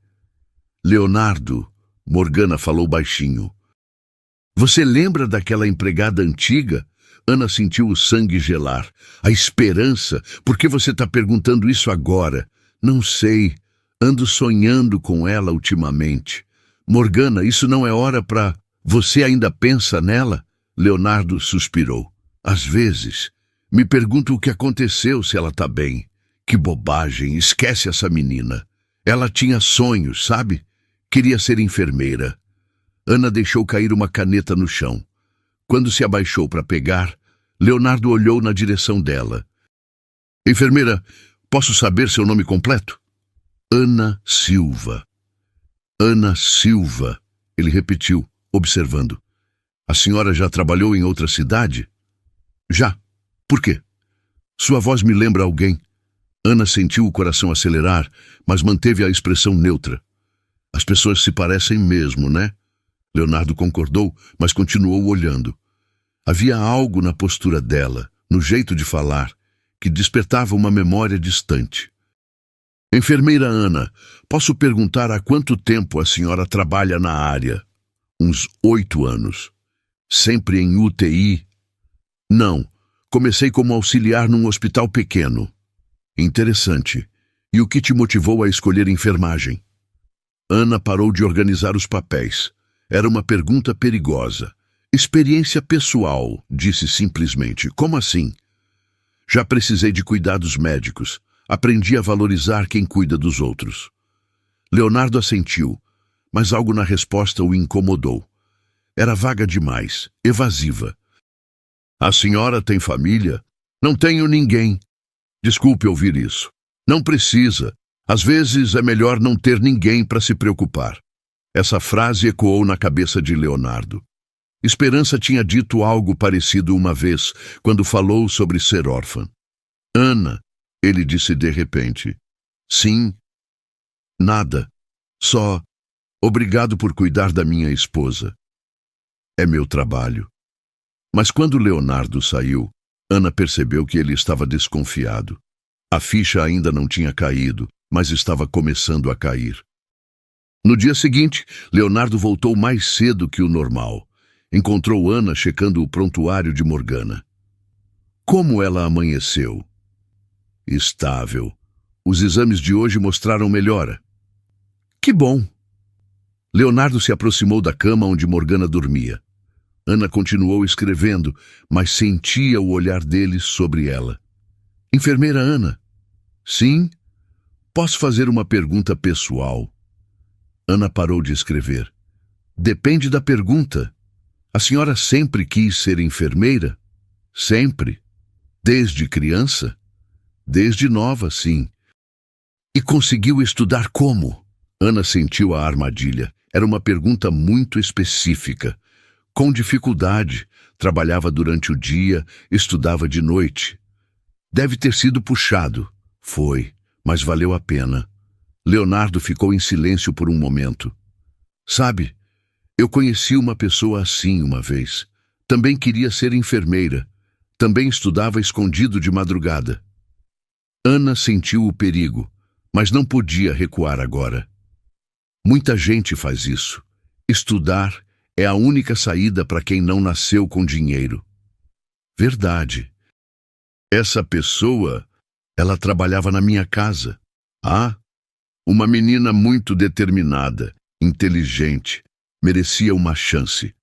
Leonardo, Morgana falou baixinho. Você lembra daquela empregada antiga? Ana sentiu o sangue gelar. A esperança. Por que você está perguntando isso agora? Não sei. Ando sonhando com ela ultimamente. Morgana, isso não é hora para... Você ainda pensa nela? Leonardo suspirou. Às vezes, me pergunto o que aconteceu, se ela tá bem. Que bobagem, esquece essa menina. Ela tinha sonhos, sabe? Queria ser enfermeira. Ana deixou cair uma caneta no chão. Quando se abaixou para pegar, Leonardo olhou na direção dela. Enfermeira, posso saber seu nome completo? Ana Silva. Ana Silva, ele repetiu, observando. A senhora já trabalhou em outra cidade? Já. Por quê? Sua voz me lembra alguém. Ana sentiu o coração acelerar, mas manteve a expressão neutra. As pessoas se parecem mesmo, né? Leonardo concordou, mas continuou olhando. Havia algo na postura dela, no jeito de falar, que despertava uma memória distante. Enfermeira Ana, posso perguntar há quanto tempo a senhora trabalha na área? Uns 8 anos. Sempre em UTI? Não. Comecei como auxiliar num hospital pequeno. Interessante. E o que te motivou a escolher enfermagem? Ana parou de organizar os papéis. Era uma pergunta perigosa. Experiência pessoal, disse simplesmente. Como assim? Já precisei de cuidados médicos. Aprendi a valorizar quem cuida dos outros. Leonardo assentiu, mas algo na resposta o incomodou. Era vaga demais, evasiva. A senhora tem família? Não tenho ninguém. Desculpe ouvir isso. Não precisa. Às vezes é melhor não ter ninguém para se preocupar. Essa frase ecoou na cabeça de Leonardo. Esperança tinha dito algo parecido uma vez, quando falou sobre ser órfã. Ana, ele disse de repente. Sim. Nada. Só. Obrigado por cuidar da minha esposa. É meu trabalho. Mas quando Leonardo saiu, Ana percebeu que ele estava desconfiado. A ficha ainda não tinha caído, mas estava começando a cair. No dia seguinte, Leonardo voltou mais cedo que o normal. Encontrou Ana checando o prontuário de Morgana. Como ela amanheceu? Estável. Os exames de hoje mostraram melhora. Que bom! Leonardo se aproximou da cama onde Morgana dormia. Ana continuou escrevendo, mas sentia o olhar dele sobre ela. Enfermeira Ana? Sim? Posso fazer uma pergunta pessoal? Ana parou de escrever. Depende da pergunta. A senhora sempre quis ser enfermeira? Sempre. Desde criança? Desde nova, sim. E conseguiu estudar como? Ana sentiu a armadilha. Era uma pergunta muito específica. Com dificuldade, trabalhava durante o dia, estudava de noite. Deve ter sido puxado. Foi, mas valeu a pena. Leonardo ficou em silêncio por um momento. Sabe, eu conheci uma pessoa assim uma vez. Também queria ser enfermeira. Também estudava escondido de madrugada. Ana sentiu o perigo, mas não podia recuar agora. Muita gente faz isso. Estudar é a única saída para quem não nasceu com dinheiro. Verdade. Essa pessoa, ela trabalhava na minha casa. Ah, uma menina muito determinada, inteligente, merecia uma chance.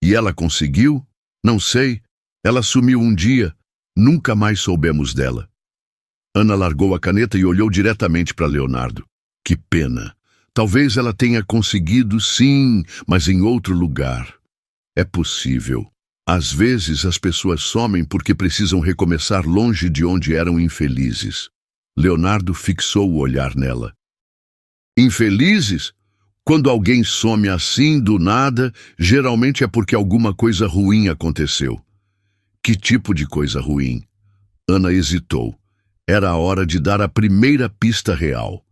E ela conseguiu? Não sei. Ela sumiu um dia. Nunca mais soubemos dela. Ana largou a caneta e olhou diretamente para Leonardo. Que pena. Talvez ela tenha conseguido, sim, mas em outro lugar. É possível. Às vezes as pessoas somem porque precisam recomeçar longe de onde eram infelizes. Leonardo fixou o olhar nela. Infelizes? Quando alguém some assim do nada, geralmente é porque alguma coisa ruim aconteceu. Que tipo de coisa ruim? Ana hesitou. Era a hora de dar a primeira pista real.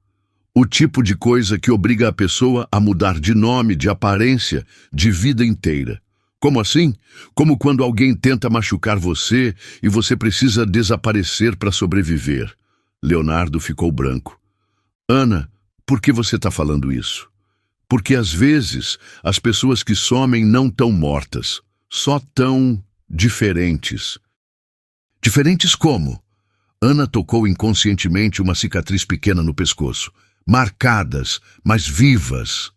O tipo de coisa que obriga a pessoa a mudar de nome, de aparência, de vida inteira. Como assim? Como quando alguém tenta machucar você e você precisa desaparecer para sobreviver. Leonardo ficou branco. Ana, por que você está falando isso? Porque às vezes as pessoas que somem não estão mortas, só tão diferentes. Diferentes como? Ana tocou inconscientemente uma cicatriz pequena no pescoço. Marcadas, mas vivas.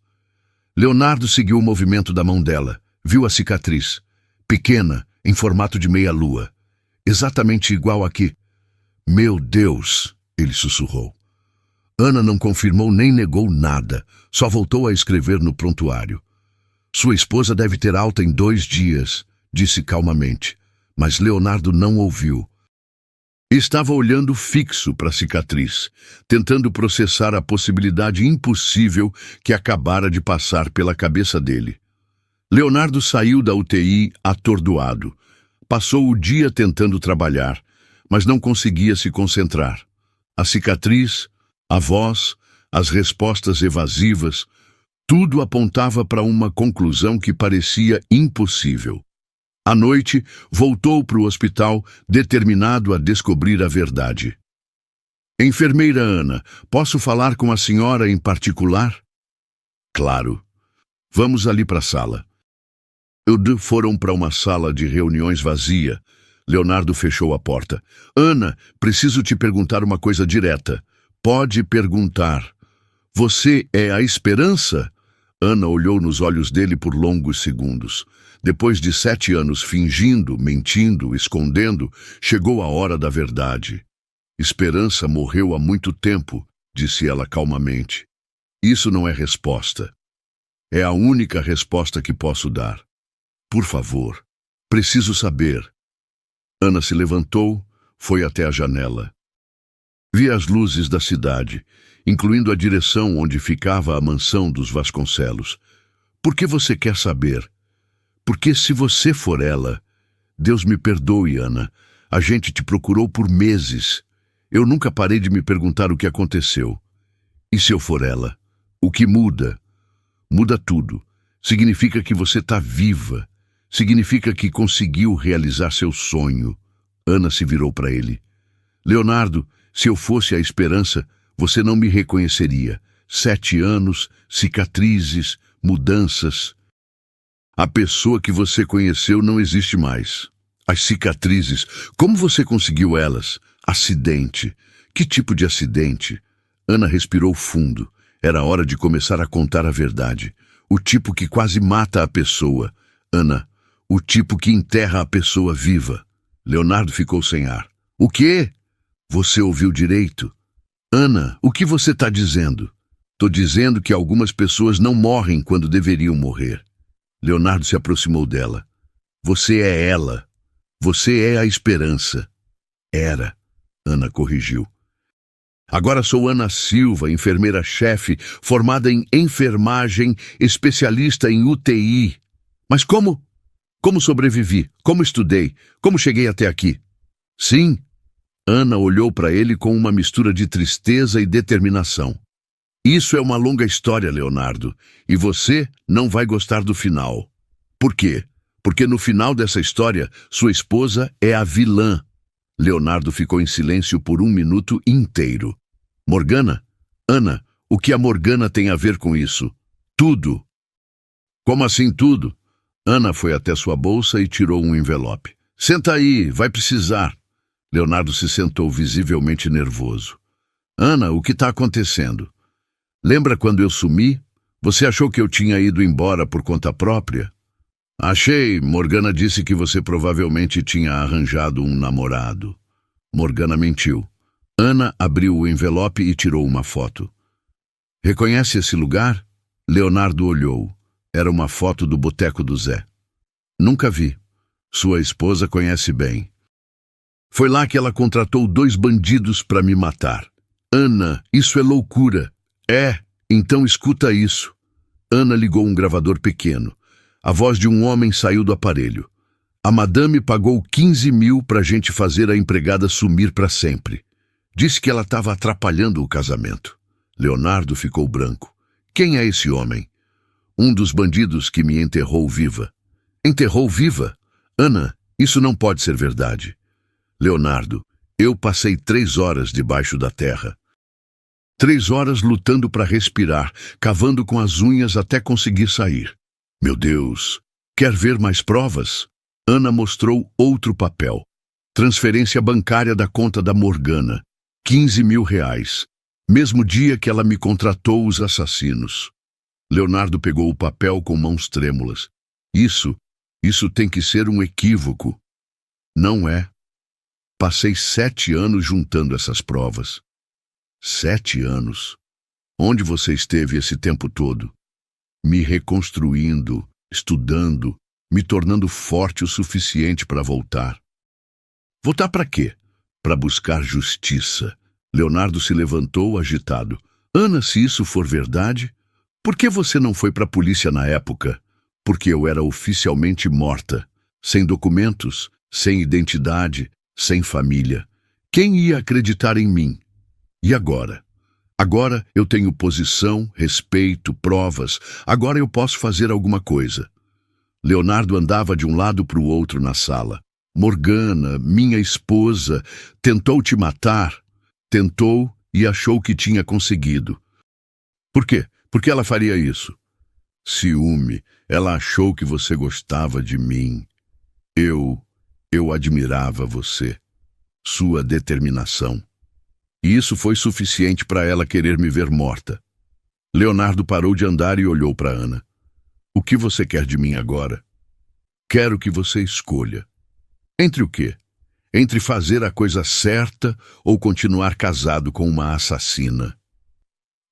Leonardo seguiu o movimento da mão dela. Viu a cicatriz. Pequena, em formato de meia-lua, exatamente igual aqui. Meu Deus, ele sussurrou. Ana não confirmou nem negou nada, só voltou a escrever no prontuário. Sua esposa deve ter alta em 2 dias, disse calmamente, mas Leonardo não ouviu. Estava olhando fixo para a cicatriz, tentando processar a possibilidade impossível que acabara de passar pela cabeça dele. Leonardo saiu da UTI atordoado. Passou o dia tentando trabalhar, mas não conseguia se concentrar. A cicatriz, a voz, as respostas evasivas, tudo apontava para uma conclusão que parecia impossível. À noite, voltou para o hospital, determinado a descobrir a verdade. Enfermeira Ana, posso falar com a senhora em particular? Claro. Vamos ali para a sala. Foram para uma sala de reuniões vazia. Leonardo fechou a porta. Ana, preciso te perguntar uma coisa direta. Pode perguntar. Você é a esperança? Ana olhou nos olhos dele por longos segundos. Depois de 7 anos fingindo, mentindo, escondendo, chegou a hora da verdade. Esperança morreu há muito tempo, disse ela calmamente. Isso não é resposta. É a única resposta que posso dar. Por favor, preciso saber. Ana se levantou, foi até a janela. Via as luzes da cidade, incluindo a direção onde ficava a mansão dos Vasconcelos. Por que você quer saber? Porque se você for ela... Deus me perdoe, Ana. A gente te procurou por meses. Eu nunca parei de me perguntar o que aconteceu. E se eu for ela? O que muda? Muda tudo. Significa que você está viva. Significa que conseguiu realizar seu sonho. Ana se virou para ele. Leonardo, se eu fosse a esperança, você não me reconheceria. 7 anos, cicatrizes, mudanças. A pessoa que você conheceu não existe mais. As cicatrizes, como você conseguiu elas? Acidente. Que tipo de acidente? Ana respirou fundo. Era hora de começar a contar a verdade. O tipo que quase mata a pessoa. Ana, o tipo que enterra a pessoa viva. Leonardo ficou sem ar. O quê? Você ouviu direito? Ana, o que você está dizendo? Estou dizendo que algumas pessoas não morrem quando deveriam morrer. Leonardo se aproximou dela. Você é ela. Você é a esperança. Era. Ana corrigiu. Agora sou Ana Silva, enfermeira-chefe, formada em enfermagem, especialista em UTI. Mas como? Como sobrevivi? Como estudei? Como cheguei até aqui? Sim. Ana olhou para ele com uma mistura de tristeza e determinação. Isso é uma longa história, Leonardo, e você não vai gostar do final. Por quê? Porque no final dessa história, sua esposa é a vilã. Leonardo ficou em silêncio por 1 minuto inteiro. Morgana? Ana, o que a Morgana tem a ver com isso? Tudo. Como assim tudo? Ana foi até sua bolsa e tirou um envelope. Senta aí, vai precisar. Leonardo se sentou visivelmente nervoso. Ana, o que está acontecendo? Lembra quando eu sumi? Você achou que eu tinha ido embora por conta própria? Achei. Morgana disse que você provavelmente tinha arranjado um namorado. Morgana mentiu. Ana abriu o envelope e tirou uma foto. Reconhece esse lugar? Leonardo olhou. Era uma foto do boteco do Zé. Nunca vi. Sua esposa conhece bem. Foi lá que ela contratou 2 bandidos para me matar. Ana, isso é loucura. É, então escuta isso. Ana ligou um gravador pequeno. A voz de um homem saiu do aparelho. A madame pagou 15 mil para a gente fazer a empregada sumir para sempre. Disse que ela estava atrapalhando o casamento. Leonardo ficou branco. Quem é esse homem? Um dos bandidos que me enterrou viva. Enterrou viva? Ana, isso não pode ser verdade. Leonardo, eu passei 3 horas debaixo da terra. 3 horas lutando para respirar, cavando com as unhas até conseguir sair. Meu Deus, quer ver mais provas? Ana mostrou outro papel. Transferência bancária da conta da Morgana. 15 mil reais. Mesmo dia que ela me contratou os assassinos. Leonardo pegou o papel com mãos trêmulas. Isso Isso tem que ser um equívoco. Não é. Passei 7 anos juntando essas provas. 7 anos. Onde você esteve esse tempo todo? Me reconstruindo, estudando, me tornando forte o suficiente para voltar. Voltar para quê? Para buscar justiça. Leonardo se levantou, agitado. Ana, se isso for verdade, por que você não foi para a polícia na época? Porque eu era oficialmente morta, sem documentos, sem identidade, sem família. Quem ia acreditar em mim? E agora? Agora eu tenho posição, respeito, provas. Agora eu posso fazer alguma coisa. Leonardo andava de um lado para o outro na sala. Morgana, minha esposa, tentou te matar. Tentou e achou que tinha conseguido. Por quê? Por que ela faria isso? Ciúme. Ela achou que você gostava de mim. Eu admirava você. Sua determinação. E isso foi suficiente para ela querer me ver morta. Leonardo parou de andar e olhou para Ana. O que você quer de mim agora? Quero que você escolha. Entre o quê? Entre fazer a coisa certa ou continuar casado com uma assassina.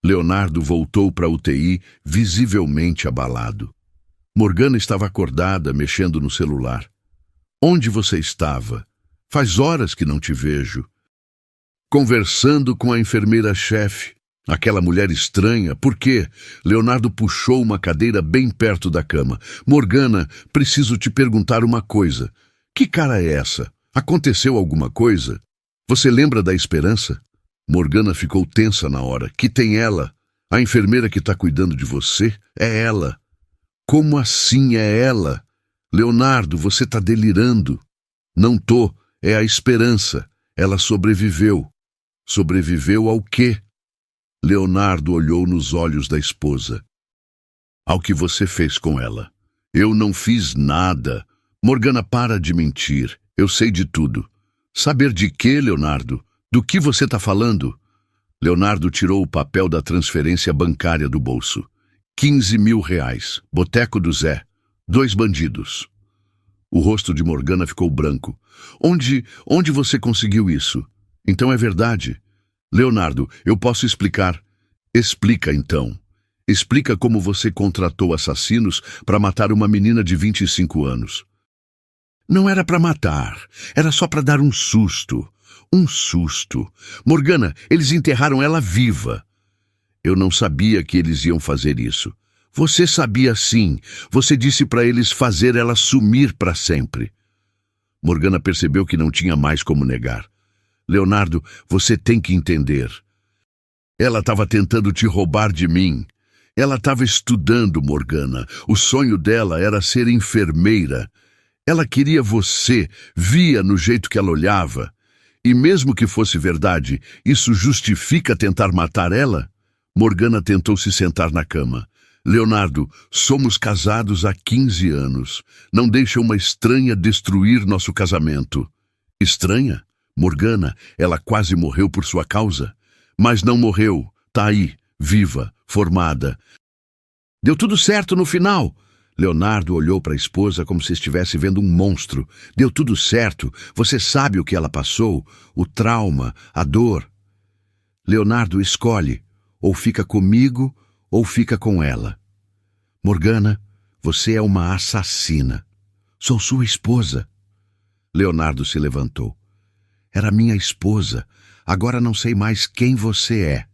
Leonardo voltou para a UTI, visivelmente abalado. Morgana estava acordada, mexendo no celular. Onde você estava? Faz horas que não te vejo. Conversando com a enfermeira-chefe, aquela mulher estranha. Por quê? Leonardo puxou uma cadeira bem perto da cama. Morgana, preciso te perguntar uma coisa. Que cara é essa? Aconteceu alguma coisa? Você lembra da Esperança? Morgana ficou tensa na hora. Que tem ela? A enfermeira que está cuidando de você? É ela. Como assim é ela? Leonardo, você está delirando. Não tô. É a Esperança. Ela sobreviveu. Sobreviveu ao quê? Leonardo olhou nos olhos da esposa. Ao que você fez com ela. Eu não fiz nada. Morgana, para de mentir. Eu sei de tudo. Saber de quê, Leonardo? Do que você está falando? Leonardo tirou o papel da transferência bancária do bolso. 15 mil reais. Boteco do Zé. 2 bandidos. O rosto de Morgana ficou branco. Onde você conseguiu isso? Então é verdade. Leonardo, eu posso explicar. Explica então. Explica como você contratou assassinos para matar uma menina de 25 anos. Não era para matar. Era só para dar um susto. Um susto. Morgana, eles enterraram ela viva. Eu não sabia que eles iam fazer isso. Você sabia sim. Você disse para eles fazer ela sumir para sempre. Morgana percebeu que não tinha mais como negar. Leonardo, você tem que entender. Ela estava tentando te roubar de mim. Ela estava estudando, Morgana. O sonho dela era ser enfermeira. Ela queria você, via no jeito que ela olhava. E mesmo que fosse verdade, isso justifica tentar matar ela? Morgana tentou se sentar na cama. Leonardo, somos casados há 15 anos. Não deixa uma estranha destruir nosso casamento. Estranha? Morgana, ela quase morreu por sua causa. Mas não morreu. Tá aí, viva, formada. Deu tudo certo no final. Leonardo olhou para a esposa como se estivesse vendo um monstro. Deu tudo certo. Você sabe o que ela passou, o trauma, a dor. Leonardo, escolhe. Ou fica comigo, ou fica com ela. Morgana, você é uma assassina. Sou sua esposa. Leonardo se levantou. Era minha esposa. Agora não sei mais quem você é.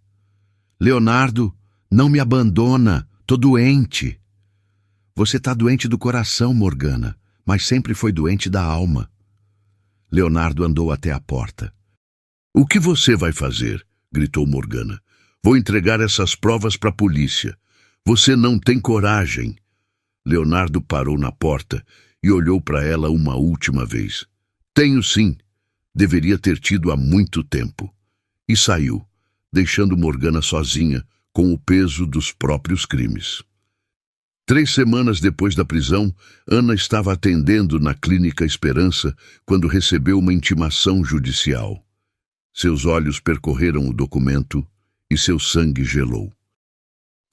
Leonardo, não me abandona. Tô doente. Você tá doente do coração, Morgana, mas sempre foi doente da alma. Leonardo andou até a porta. O que você vai fazer? Gritou Morgana. Vou entregar essas provas para a polícia. Você não tem coragem. Leonardo parou na porta e olhou para ela uma última vez. Tenho sim. Deveria ter tido há muito tempo. E saiu, deixando Morgana sozinha, com o peso dos próprios crimes. 3 semanas depois da prisão, Ana estava atendendo na Clínica Esperança quando recebeu uma intimação judicial. Seus olhos percorreram o documento e seu sangue gelou.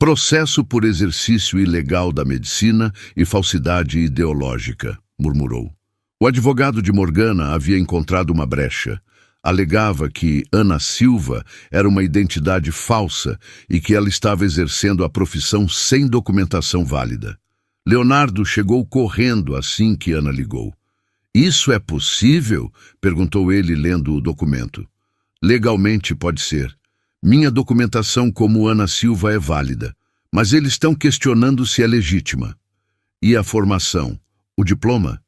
Processo por exercício ilegal da medicina e falsidade ideológica, murmurou. O advogado de Morgana havia encontrado uma brecha. Alegava que Ana Silva era uma identidade falsa e que ela estava exercendo a profissão sem documentação válida. Leonardo chegou correndo assim que Ana ligou. Isso é possível? Perguntou ele, lendo o documento. Legalmente pode ser. Minha documentação como Ana Silva é válida, mas eles estão questionando se é legítima. E a formação? O diploma?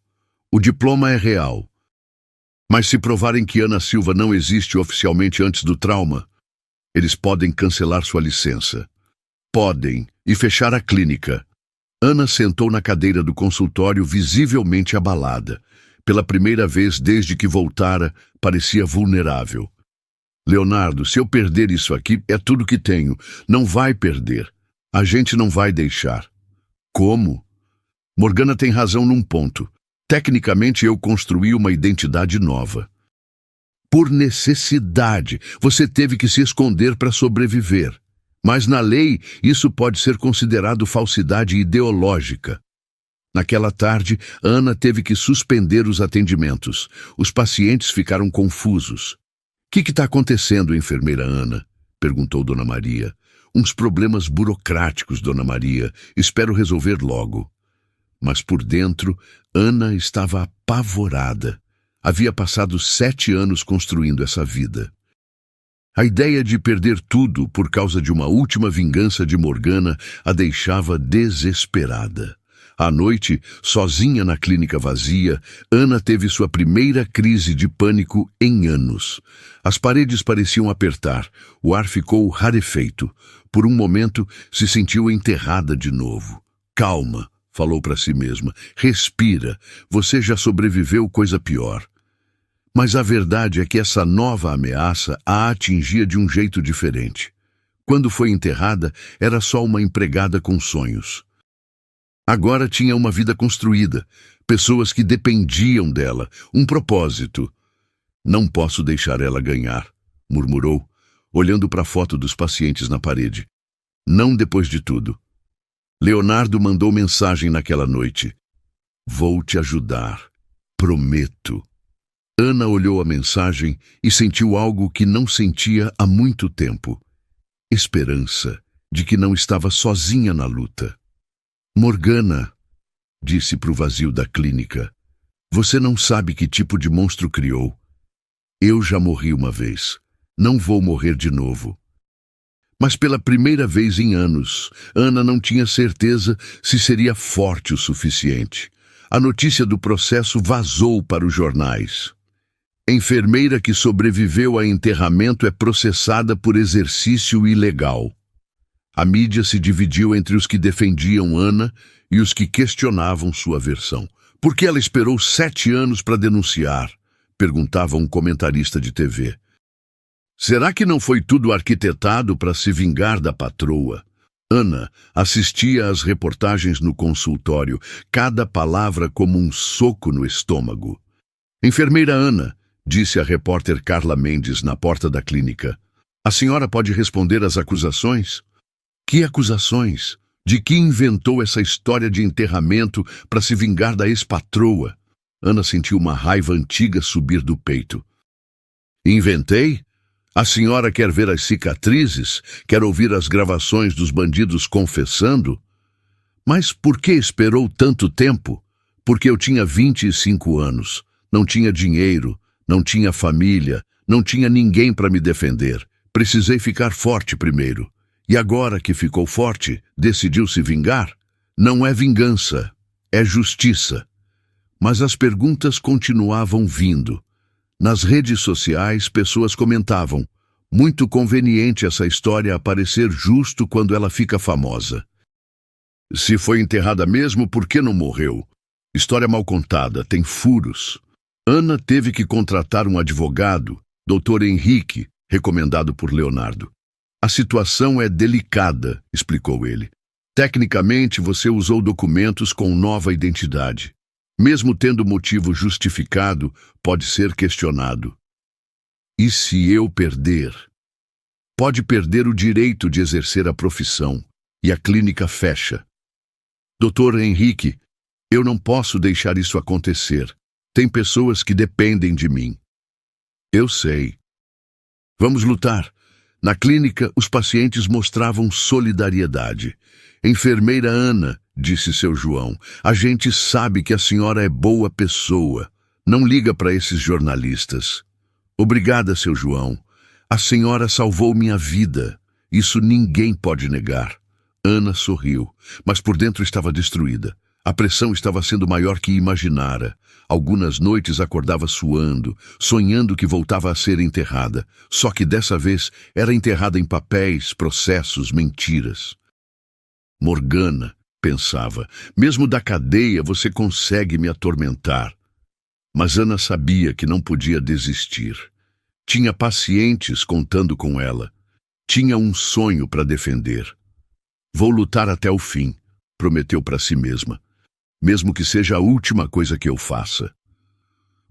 O diploma é real. Mas se provarem que Ana Silva não existe oficialmente antes do trauma, eles podem cancelar sua licença. Podem, e fechar a clínica. Ana sentou na cadeira do consultório visivelmente abalada. Pela primeira vez desde que voltara, parecia vulnerável. Leonardo, se eu perder isso aqui, é tudo que tenho. Não vai perder. A gente não vai deixar. Como? Morgana tem razão num ponto. Tecnicamente, eu construí uma identidade nova. Por necessidade, você teve que se esconder para sobreviver. Mas na lei, isso pode ser considerado falsidade ideológica. Naquela tarde, Ana teve que suspender os atendimentos. Os pacientes ficaram confusos. O que está acontecendo, enfermeira Ana? Perguntou Dona Maria. Uns problemas burocráticos, Dona Maria. Espero resolver logo. Mas por dentro, Ana estava apavorada. Havia passado 7 anos construindo essa vida. A ideia de perder tudo por causa de uma última vingança de Morgana a deixava desesperada. À noite, sozinha na clínica vazia, Ana teve sua primeira crise de pânico em anos. As paredes pareciam apertar, o ar ficou rarefeito. Por um momento, se sentiu enterrada de novo. Calma, falou para si mesma. Respira, você já sobreviveu coisa pior. Mas a verdade é que essa nova ameaça a atingia de um jeito diferente. Quando foi enterrada, era só uma empregada com sonhos. Agora tinha uma vida construída, pessoas que dependiam dela, um propósito. Não posso deixar ela ganhar, murmurou, olhando para a foto dos pacientes na parede. Não depois de tudo. Leonardo mandou mensagem naquela noite. Vou te ajudar, prometo. Ana olhou a mensagem e sentiu algo que não sentia há muito tempo. Esperança de que não estava sozinha na luta. Morgana, disse para o vazio da clínica, você não sabe que tipo de monstro criou. Eu já morri uma vez. Não vou morrer de novo. Mas pela primeira vez em anos, Ana não tinha certeza se seria forte o suficiente. A notícia do processo vazou para os jornais. Enfermeira que sobreviveu a enterramento é processada por exercício ilegal. A mídia se dividiu entre os que defendiam Ana e os que questionavam sua versão. Por que ela esperou 7 anos para denunciar? Perguntava um comentarista de TV. Será que não foi tudo arquitetado para se vingar da patroa? Ana assistia às reportagens no consultório, cada palavra como um soco no estômago. Enfermeira Ana, disse a repórter Carla Mendes na porta da clínica, a senhora pode responder às acusações? Que acusações? De que inventou essa história de enterramento para se vingar da ex-patroa? Ana sentiu uma raiva antiga subir do peito. Inventei? A senhora quer ver as cicatrizes? Quer ouvir as gravações dos bandidos confessando? Mas por que esperou tanto tempo? Porque eu tinha 25 anos, não tinha dinheiro, não tinha família, não tinha ninguém para me defender. Precisei ficar forte primeiro. E agora que ficou forte, decidiu se vingar? Não é vingança, é justiça. Mas as perguntas continuavam vindo. Nas redes sociais, pessoas comentavam: muito conveniente essa história aparecer justo quando ela fica famosa. Se foi enterrada mesmo, por que não morreu? História mal contada, tem furos. Ana teve que contratar um advogado, Dr. Henrique, recomendado por Leonardo. A situação é delicada, explicou ele. Tecnicamente, você usou documentos com nova identidade. Mesmo tendo motivo justificado, pode ser questionado. E se eu perder? Pode perder o direito de exercer a profissão. e a clínica fecha. Doutor Henrique, eu não posso deixar isso acontecer. Tem pessoas que dependem de mim. Eu sei. Vamos lutar. Na clínica, os pacientes mostravam solidariedade. Enfermeira Ana, disse seu João, a gente sabe que a senhora é boa pessoa. Não liga para esses jornalistas. Obrigada, seu João. A senhora salvou minha vida. Isso ninguém pode negar. Ana sorriu, mas por dentro estava destruída. A pressão estava sendo maior que imaginara. Algumas noites acordava suando, sonhando que voltava a ser enterrada. Só que dessa vez era enterrada em papéis, processos, mentiras. Morgana, pensava, mesmo da cadeia você consegue me atormentar. Mas Ana sabia que não podia desistir. Tinha pacientes contando com ela. Tinha um sonho para defender. Vou lutar até o fim, prometeu para si mesma. Mesmo que seja a última coisa que eu faça.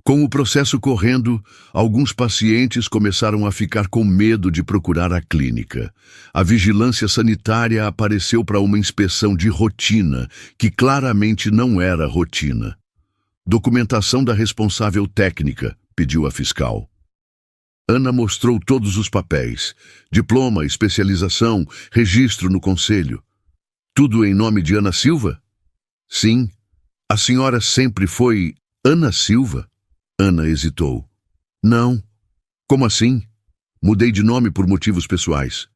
Com o processo correndo, alguns pacientes começaram a ficar com medo de procurar a clínica. A vigilância sanitária apareceu para uma inspeção de rotina, que claramente não era rotina. Documentação da responsável técnica, pediu a fiscal. Ana mostrou todos os papéis. Diploma, especialização, registro no conselho. Tudo em nome de Ana Silva? Sim. A senhora sempre foi Ana Silva? Ana hesitou. Não. Como assim? Mudei de nome por motivos pessoais.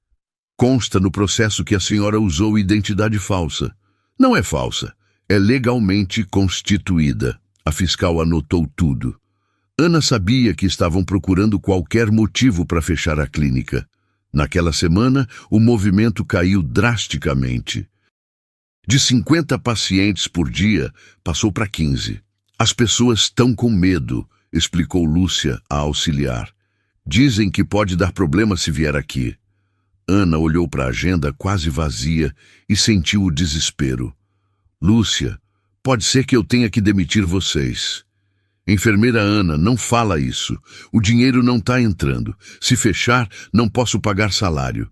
Consta no processo que a senhora usou identidade falsa. Não é falsa. É legalmente constituída. A fiscal anotou tudo. Ana sabia que estavam procurando qualquer motivo para fechar a clínica. Naquela semana, o movimento caiu drasticamente. De 50 pacientes por dia, passou para 15. As pessoas estão com medo, explicou Lúcia, a auxiliar. Dizem que pode dar problema se vier aqui. Ana olhou para a agenda quase vazia e sentiu o desespero. Lúcia, pode ser que eu tenha que demitir vocês. Enfermeira Ana, não fala isso. O dinheiro não está entrando. Se fechar, não posso pagar salário.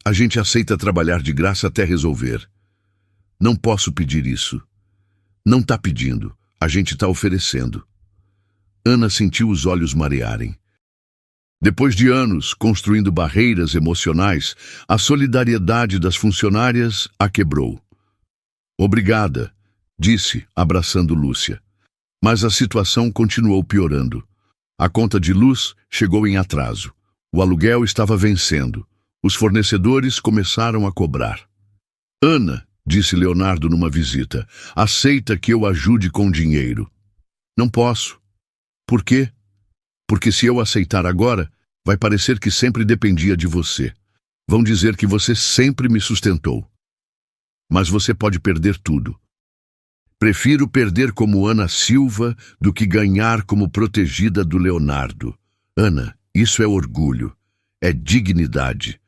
A gente aceita trabalhar de graça até resolver. Não posso pedir isso. Não está pedindo. A gente está oferecendo. Ana sentiu os olhos marearem. Depois de anos construindo barreiras emocionais, a solidariedade das funcionárias a quebrou. Obrigada, disse, abraçando Lúcia. Mas a situação continuou piorando. A conta de luz chegou em atraso. O aluguel estava vencendo. Os fornecedores começaram a cobrar. Ana, disse Leonardo numa visita, aceita que eu ajude com dinheiro. Não posso. Por quê? Porque se eu aceitar agora, vai parecer que sempre dependia de você. Vão dizer que você sempre me sustentou. Mas você pode perder tudo. Prefiro perder como Ana Silva do que ganhar como protegida do Leonardo. Ana, isso é orgulho. É dignidade.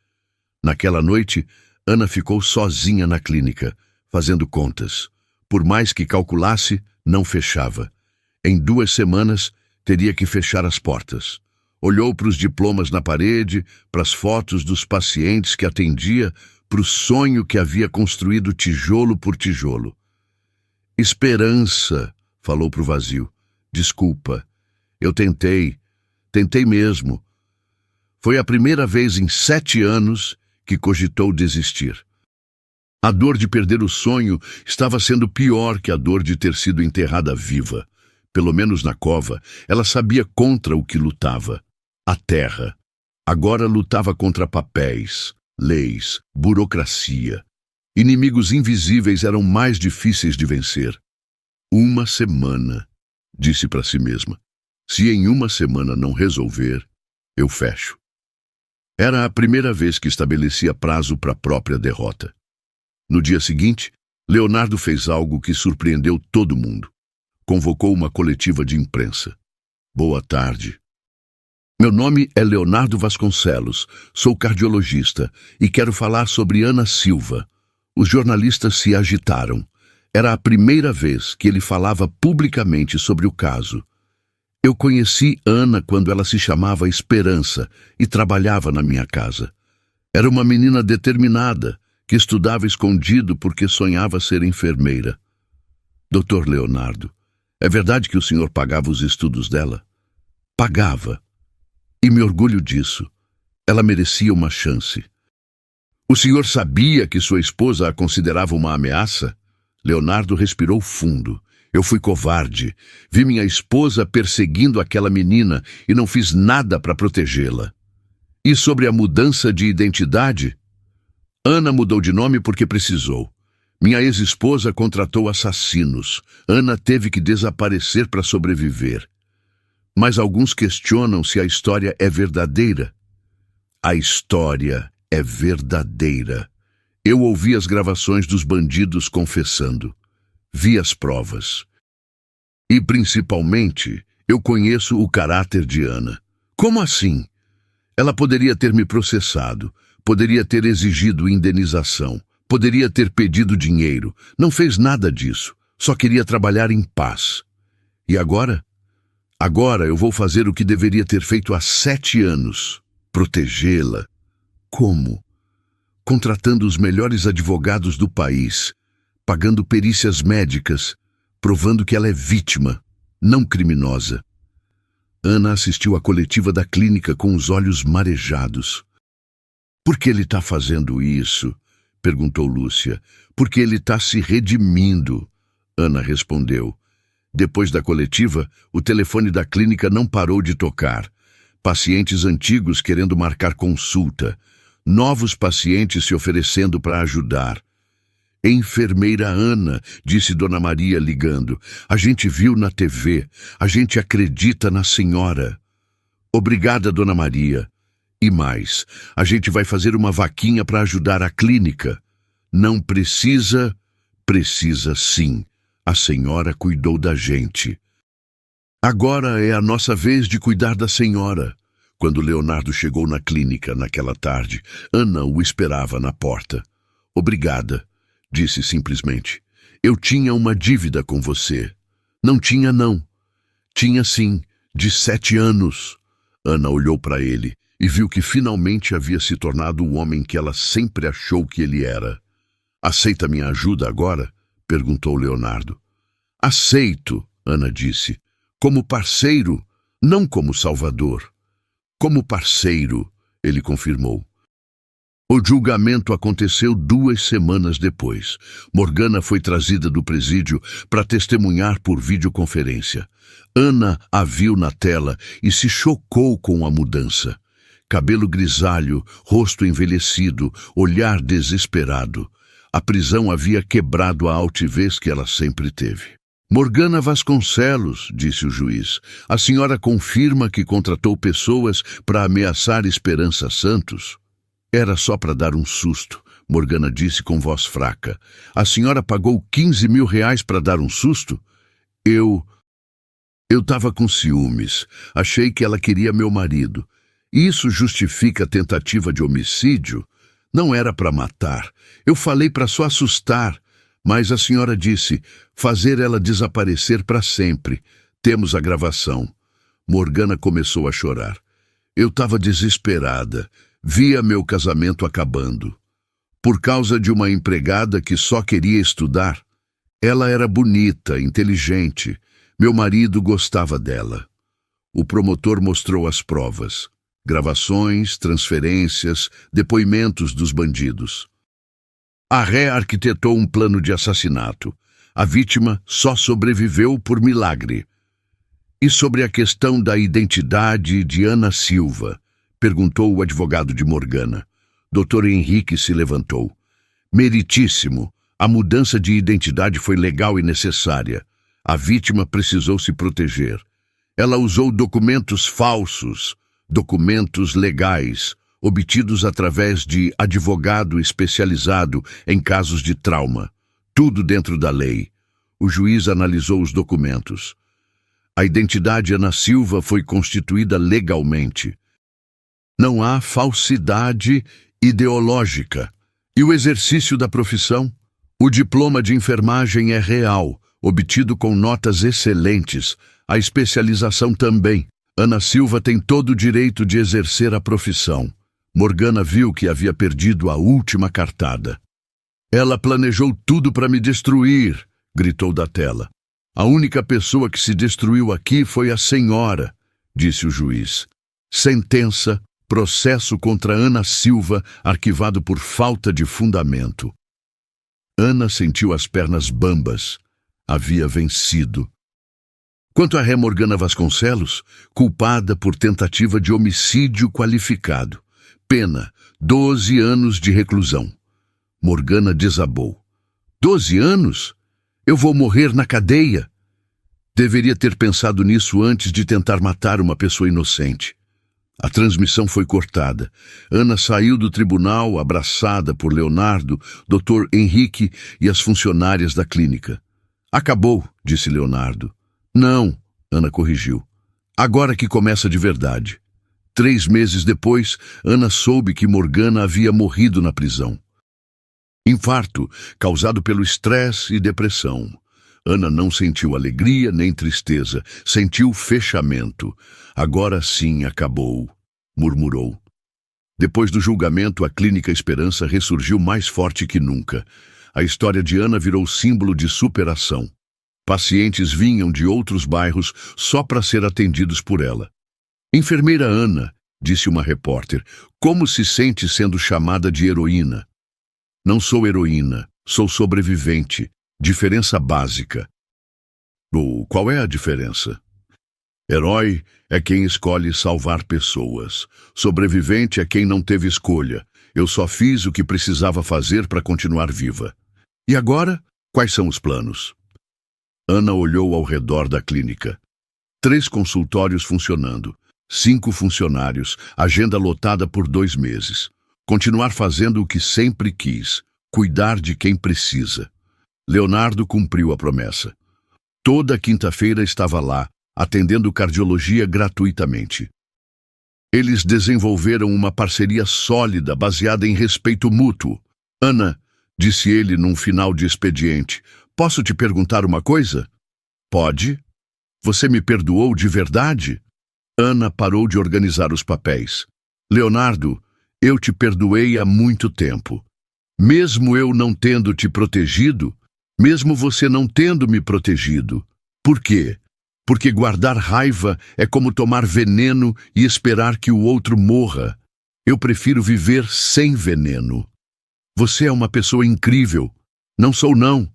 Naquela noite, Ana ficou sozinha na clínica, fazendo contas. Por mais que calculasse, não fechava. Em 2 semanas, teria que fechar as portas. Olhou para os diplomas na parede, para as fotos dos pacientes que atendia, para o sonho que havia construído tijolo por tijolo. Esperança, falou para o vazio. Desculpa, eu tentei mesmo. Foi a primeira vez em 7 anos que cogitou desistir. A dor de perder o sonho estava sendo pior que a dor de ter sido enterrada viva. Pelo menos na cova, ela sabia contra o que lutava. A terra. Agora lutava contra papéis, leis, burocracia. Inimigos invisíveis eram mais difíceis de vencer. 1 semana, disse para si mesma. Se em 1 semana não resolver, eu fecho. Era a primeira vez que estabelecia prazo para a própria derrota. No dia seguinte, Leonardo fez algo que surpreendeu todo mundo. Convocou uma coletiva de imprensa. Boa tarde. Meu nome é Leonardo Vasconcelos, sou cardiologista e quero falar sobre Ana Silva. Os jornalistas se agitaram. Era a primeira vez que ele falava publicamente sobre o caso. Eu conheci Ana quando ela se chamava Esperança e trabalhava na minha casa. Era uma menina determinada, que estudava escondido porque sonhava ser enfermeira. Doutor Leonardo, é verdade que o senhor pagava os estudos dela? Pagava. E me orgulho disso. Ela merecia uma chance. O senhor sabia que sua esposa a considerava uma ameaça? Leonardo respirou fundo. Eu fui covarde. Vi minha esposa perseguindo aquela menina e não fiz nada para protegê-la. E sobre a mudança de identidade? Ana mudou de nome porque precisou. Minha ex-esposa contratou assassinos. Ana teve que desaparecer para sobreviver. Mas alguns questionam se a história é verdadeira. A história é verdadeira. Eu ouvi as gravações dos bandidos confessando. Vi as provas. E, principalmente, eu conheço o caráter de Ana. Como assim? Ela poderia ter me processado, poderia ter exigido indenização, poderia ter pedido dinheiro. Não fez nada disso. Só queria trabalhar em paz. E agora? Agora eu vou fazer o que deveria ter feito há 7 anos. Protegê-la. Como? Contratando os melhores advogados do país, pagando perícias médicas, provando que ela é vítima, não criminosa. Ana assistiu à coletiva da clínica com os olhos marejados. Por que ele está fazendo isso? Perguntou Lúcia. Porque ele está se redimindo, Ana respondeu. Depois da coletiva, o telefone da clínica não parou de tocar. Pacientes antigos querendo marcar consulta. Novos pacientes se oferecendo para ajudar. Enfermeira Ana, disse Dona Maria ligando. A gente viu na TV. A gente acredita na senhora. Obrigada, Dona Maria. E mais, a gente vai fazer uma vaquinha para ajudar a clínica. Não precisa? Precisa sim. A senhora cuidou da gente. Agora é a nossa vez de cuidar da senhora. Quando Leonardo chegou na clínica naquela tarde, Ana o esperava na porta. Obrigada, disse simplesmente. Eu tinha uma dívida com você. Não tinha, não. Tinha sim, de 7 anos. Ana olhou para ele e viu que finalmente havia se tornado o homem que ela sempre achou que ele era. Aceita minha ajuda agora? Perguntou Leonardo. Aceito, Ana disse. Como parceiro, não como salvador. Como parceiro, ele confirmou. O julgamento aconteceu 2 semanas depois. Morgana foi trazida do presídio para testemunhar por videoconferência. Ana a viu na tela e se chocou com a mudança. Cabelo grisalho, rosto envelhecido, olhar desesperado. A prisão havia quebrado a altivez que ela sempre teve. Morgana Vasconcelos, disse o juiz, a senhora confirma que contratou pessoas para ameaçar Esperança Santos? Era só para dar um susto, Morgana disse com voz fraca. A senhora pagou 15 mil reais para dar um susto? Eu estava com ciúmes. Achei que ela queria meu marido. Isso justifica a tentativa de homicídio? Não era para matar. Eu falei para só assustar. Mas a senhora disse, fazer ela desaparecer para sempre. Temos a gravação. Morgana começou a chorar. Eu estava desesperada. Via meu casamento acabando. Por causa de uma empregada que só queria estudar. Ela era bonita, inteligente. Meu marido gostava dela. O promotor mostrou as provas. Gravações, transferências, depoimentos dos bandidos. A ré arquitetou um plano de assassinato. A vítima só sobreviveu por milagre. E sobre a questão da identidade de Ana Silva? Perguntou o advogado de Morgana. Dr. Henrique se levantou. Meritíssimo. A mudança de identidade foi legal e necessária. A vítima precisou se proteger. Ela usou documentos falsos, documentos legais, obtidos através de advogado especializado em casos de trauma. Tudo dentro da lei. O juiz analisou os documentos. A identidade Ana Silva foi constituída legalmente. Não há falsidade ideológica. E o exercício da profissão? O diploma de enfermagem é real, obtido com notas excelentes. A especialização também. Ana Silva tem todo o direito de exercer a profissão. Morgana viu que havia perdido a última cartada. Ela planejou tudo para me destruir, gritou da tela. A única pessoa que se destruiu aqui foi a senhora, disse o juiz. Sentença, processo contra Ana Silva, arquivado por falta de fundamento. Ana sentiu as pernas bambas. Havia vencido. Quanto a Ré Morgana Vasconcelos, culpada por tentativa de homicídio qualificado. Pena, 12 anos de reclusão. Morgana desabou. 12 anos? Eu vou morrer na cadeia. Deveria ter pensado nisso antes de tentar matar uma pessoa inocente. A transmissão foi cortada. Ana saiu do tribunal abraçada por Leonardo, Dr. Henrique e as funcionárias da clínica. Acabou, disse Leonardo. Não, Ana corrigiu. Agora que começa de verdade. 3 meses depois, Ana soube que Morgana havia morrido na prisão. Infarto, causado pelo estresse e depressão. Ana não sentiu alegria nem tristeza, sentiu fechamento. Agora sim acabou, murmurou. Depois do julgamento, a Clínica Esperança ressurgiu mais forte que nunca. A história de Ana virou símbolo de superação. Pacientes vinham de outros bairros só para ser atendidos por ela. Enfermeira Ana, disse uma repórter, como se sente sendo chamada de heroína? Não sou heroína, sou sobrevivente. Diferença básica. Qual é a diferença? Herói é quem escolhe salvar pessoas. Sobrevivente é quem não teve escolha. Eu só fiz o que precisava fazer para continuar viva. E agora, quais são os planos? Ana olhou ao redor da clínica. 3 consultórios funcionando. 5 funcionários, agenda lotada por 2 meses. Continuar fazendo o que sempre quis, cuidar de quem precisa. Leonardo cumpriu a promessa. Toda quinta-feira estava lá, atendendo cardiologia gratuitamente. Eles desenvolveram uma parceria sólida, baseada em respeito mútuo. Ana, disse ele num final de expediente, posso te perguntar uma coisa? Pode. Você me perdoou de verdade? Ana parou de organizar os papéis. Leonardo, eu te perdoei há muito tempo. Mesmo eu não tendo te protegido, mesmo você não tendo me protegido. Por quê? Porque guardar raiva é como tomar veneno e esperar que o outro morra. Eu prefiro viver sem veneno. Você é uma pessoa incrível. Não sou, não.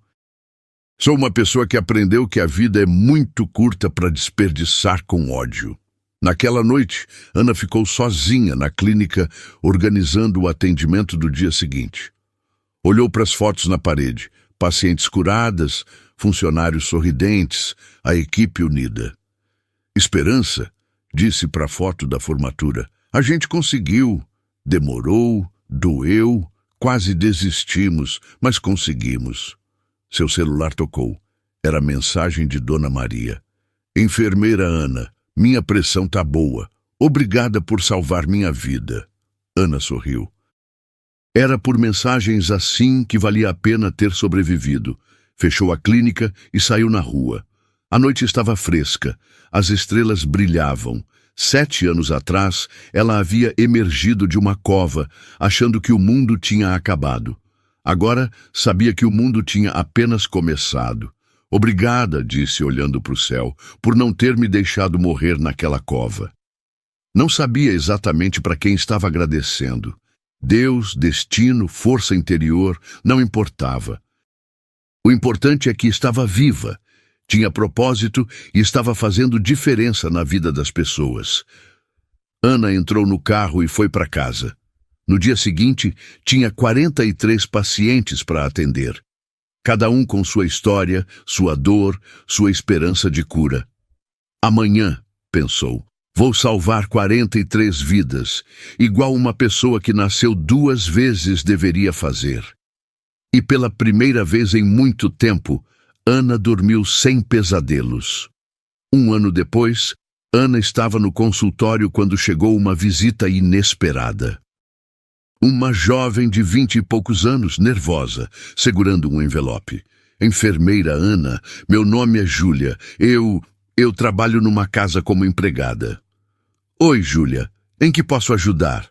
Sou uma pessoa que aprendeu que a vida é muito curta para desperdiçar com ódio. Naquela noite, Ana ficou sozinha na clínica, organizando o atendimento do dia seguinte. Olhou para as fotos na parede, pacientes curadas, funcionários sorridentes, a equipe unida. Esperança, disse para a foto da formatura, a gente conseguiu. Demorou, doeu, quase desistimos, mas conseguimos. Seu celular tocou. Era a mensagem de Dona Maria. Enfermeira Ana, minha pressão tá boa. Obrigada por salvar minha vida. Ana sorriu. Era por mensagens assim que valia a pena ter sobrevivido. Fechou a clínica e saiu na rua. A noite estava fresca. As estrelas brilhavam. 7 anos atrás, ela havia emergido de uma cova, achando que o mundo tinha acabado. Agora, sabia que o mundo tinha apenas começado. Obrigada, disse olhando para o céu, por não ter me deixado morrer naquela cova. Não sabia exatamente para quem estava agradecendo. Deus, destino, força interior, não importava. O importante é que estava viva, tinha propósito e estava fazendo diferença na vida das pessoas. Ana entrou no carro e foi para casa. No dia seguinte, tinha 43 pacientes para atender. Cada um com sua história, sua dor, sua esperança de cura. Amanhã, pensou, vou salvar 43 vidas, igual uma pessoa que nasceu 2 vezes deveria fazer. E pela primeira vez em muito tempo, Ana dormiu sem pesadelos. 1 ano depois, Ana estava no consultório quando chegou uma visita inesperada. Uma jovem de 20 e poucos anos, nervosa, segurando um envelope. Enfermeira Ana, meu nome é Júlia. Eu trabalho numa casa como empregada. Oi, Júlia. Em que posso ajudar?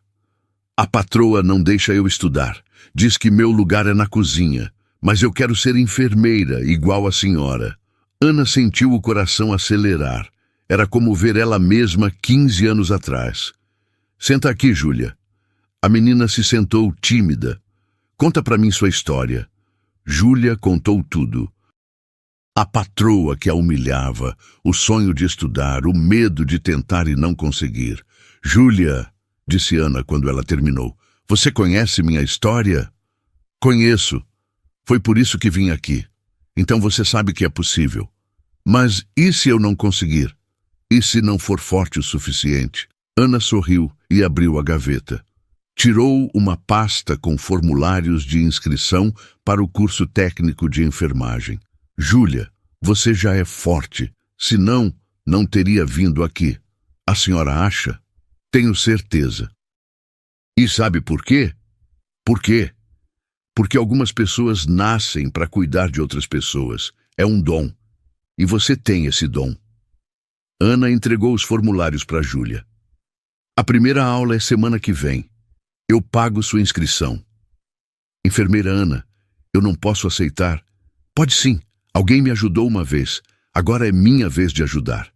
A patroa não deixa eu estudar. Diz que meu lugar é na cozinha, mas eu quero ser enfermeira, igual a senhora. Ana sentiu o coração acelerar. Era como ver ela mesma 15 anos atrás. Senta aqui, Júlia. A menina se sentou tímida. Conta para mim sua história. Júlia contou tudo. A patroa que a humilhava, o sonho de estudar, o medo de tentar e não conseguir. Júlia, disse Ana quando ela terminou, você conhece minha história? Conheço. Foi por isso que vim aqui. Então você sabe que é possível. Mas e se eu não conseguir? E se não for forte o suficiente? Ana sorriu e abriu a gaveta. Tirou uma pasta com formulários de inscrição para o curso técnico de enfermagem. Júlia, você já é forte. Senão, não teria vindo aqui. A senhora acha? Tenho certeza. E sabe por quê? Por quê? Porque algumas pessoas nascem para cuidar de outras pessoas. É um dom. E você tem esse dom. Ana entregou os formulários para Júlia. A primeira aula é semana que vem. Eu pago sua inscrição. Enfermeira Ana, eu não posso aceitar. Pode sim. Alguém me ajudou uma vez. Agora é minha vez de ajudar.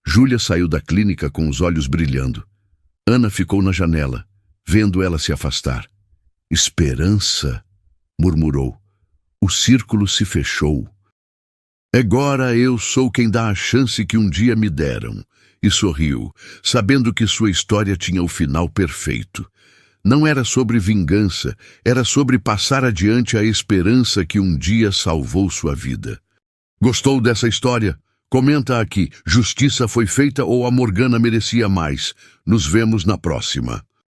Júlia saiu da clínica com os olhos brilhando. Ana ficou na janela, vendo ela se afastar. Esperança, murmurou. O círculo se fechou. Agora eu sou quem dá a chance que um dia me deram. E sorriu, sabendo que sua história tinha o final perfeito. Não era sobre vingança, era sobre passar adiante a esperança que um dia salvou sua vida. Gostou dessa história? Comenta aqui, justiça foi feita ou a Morgana merecia mais? Nos vemos na próxima.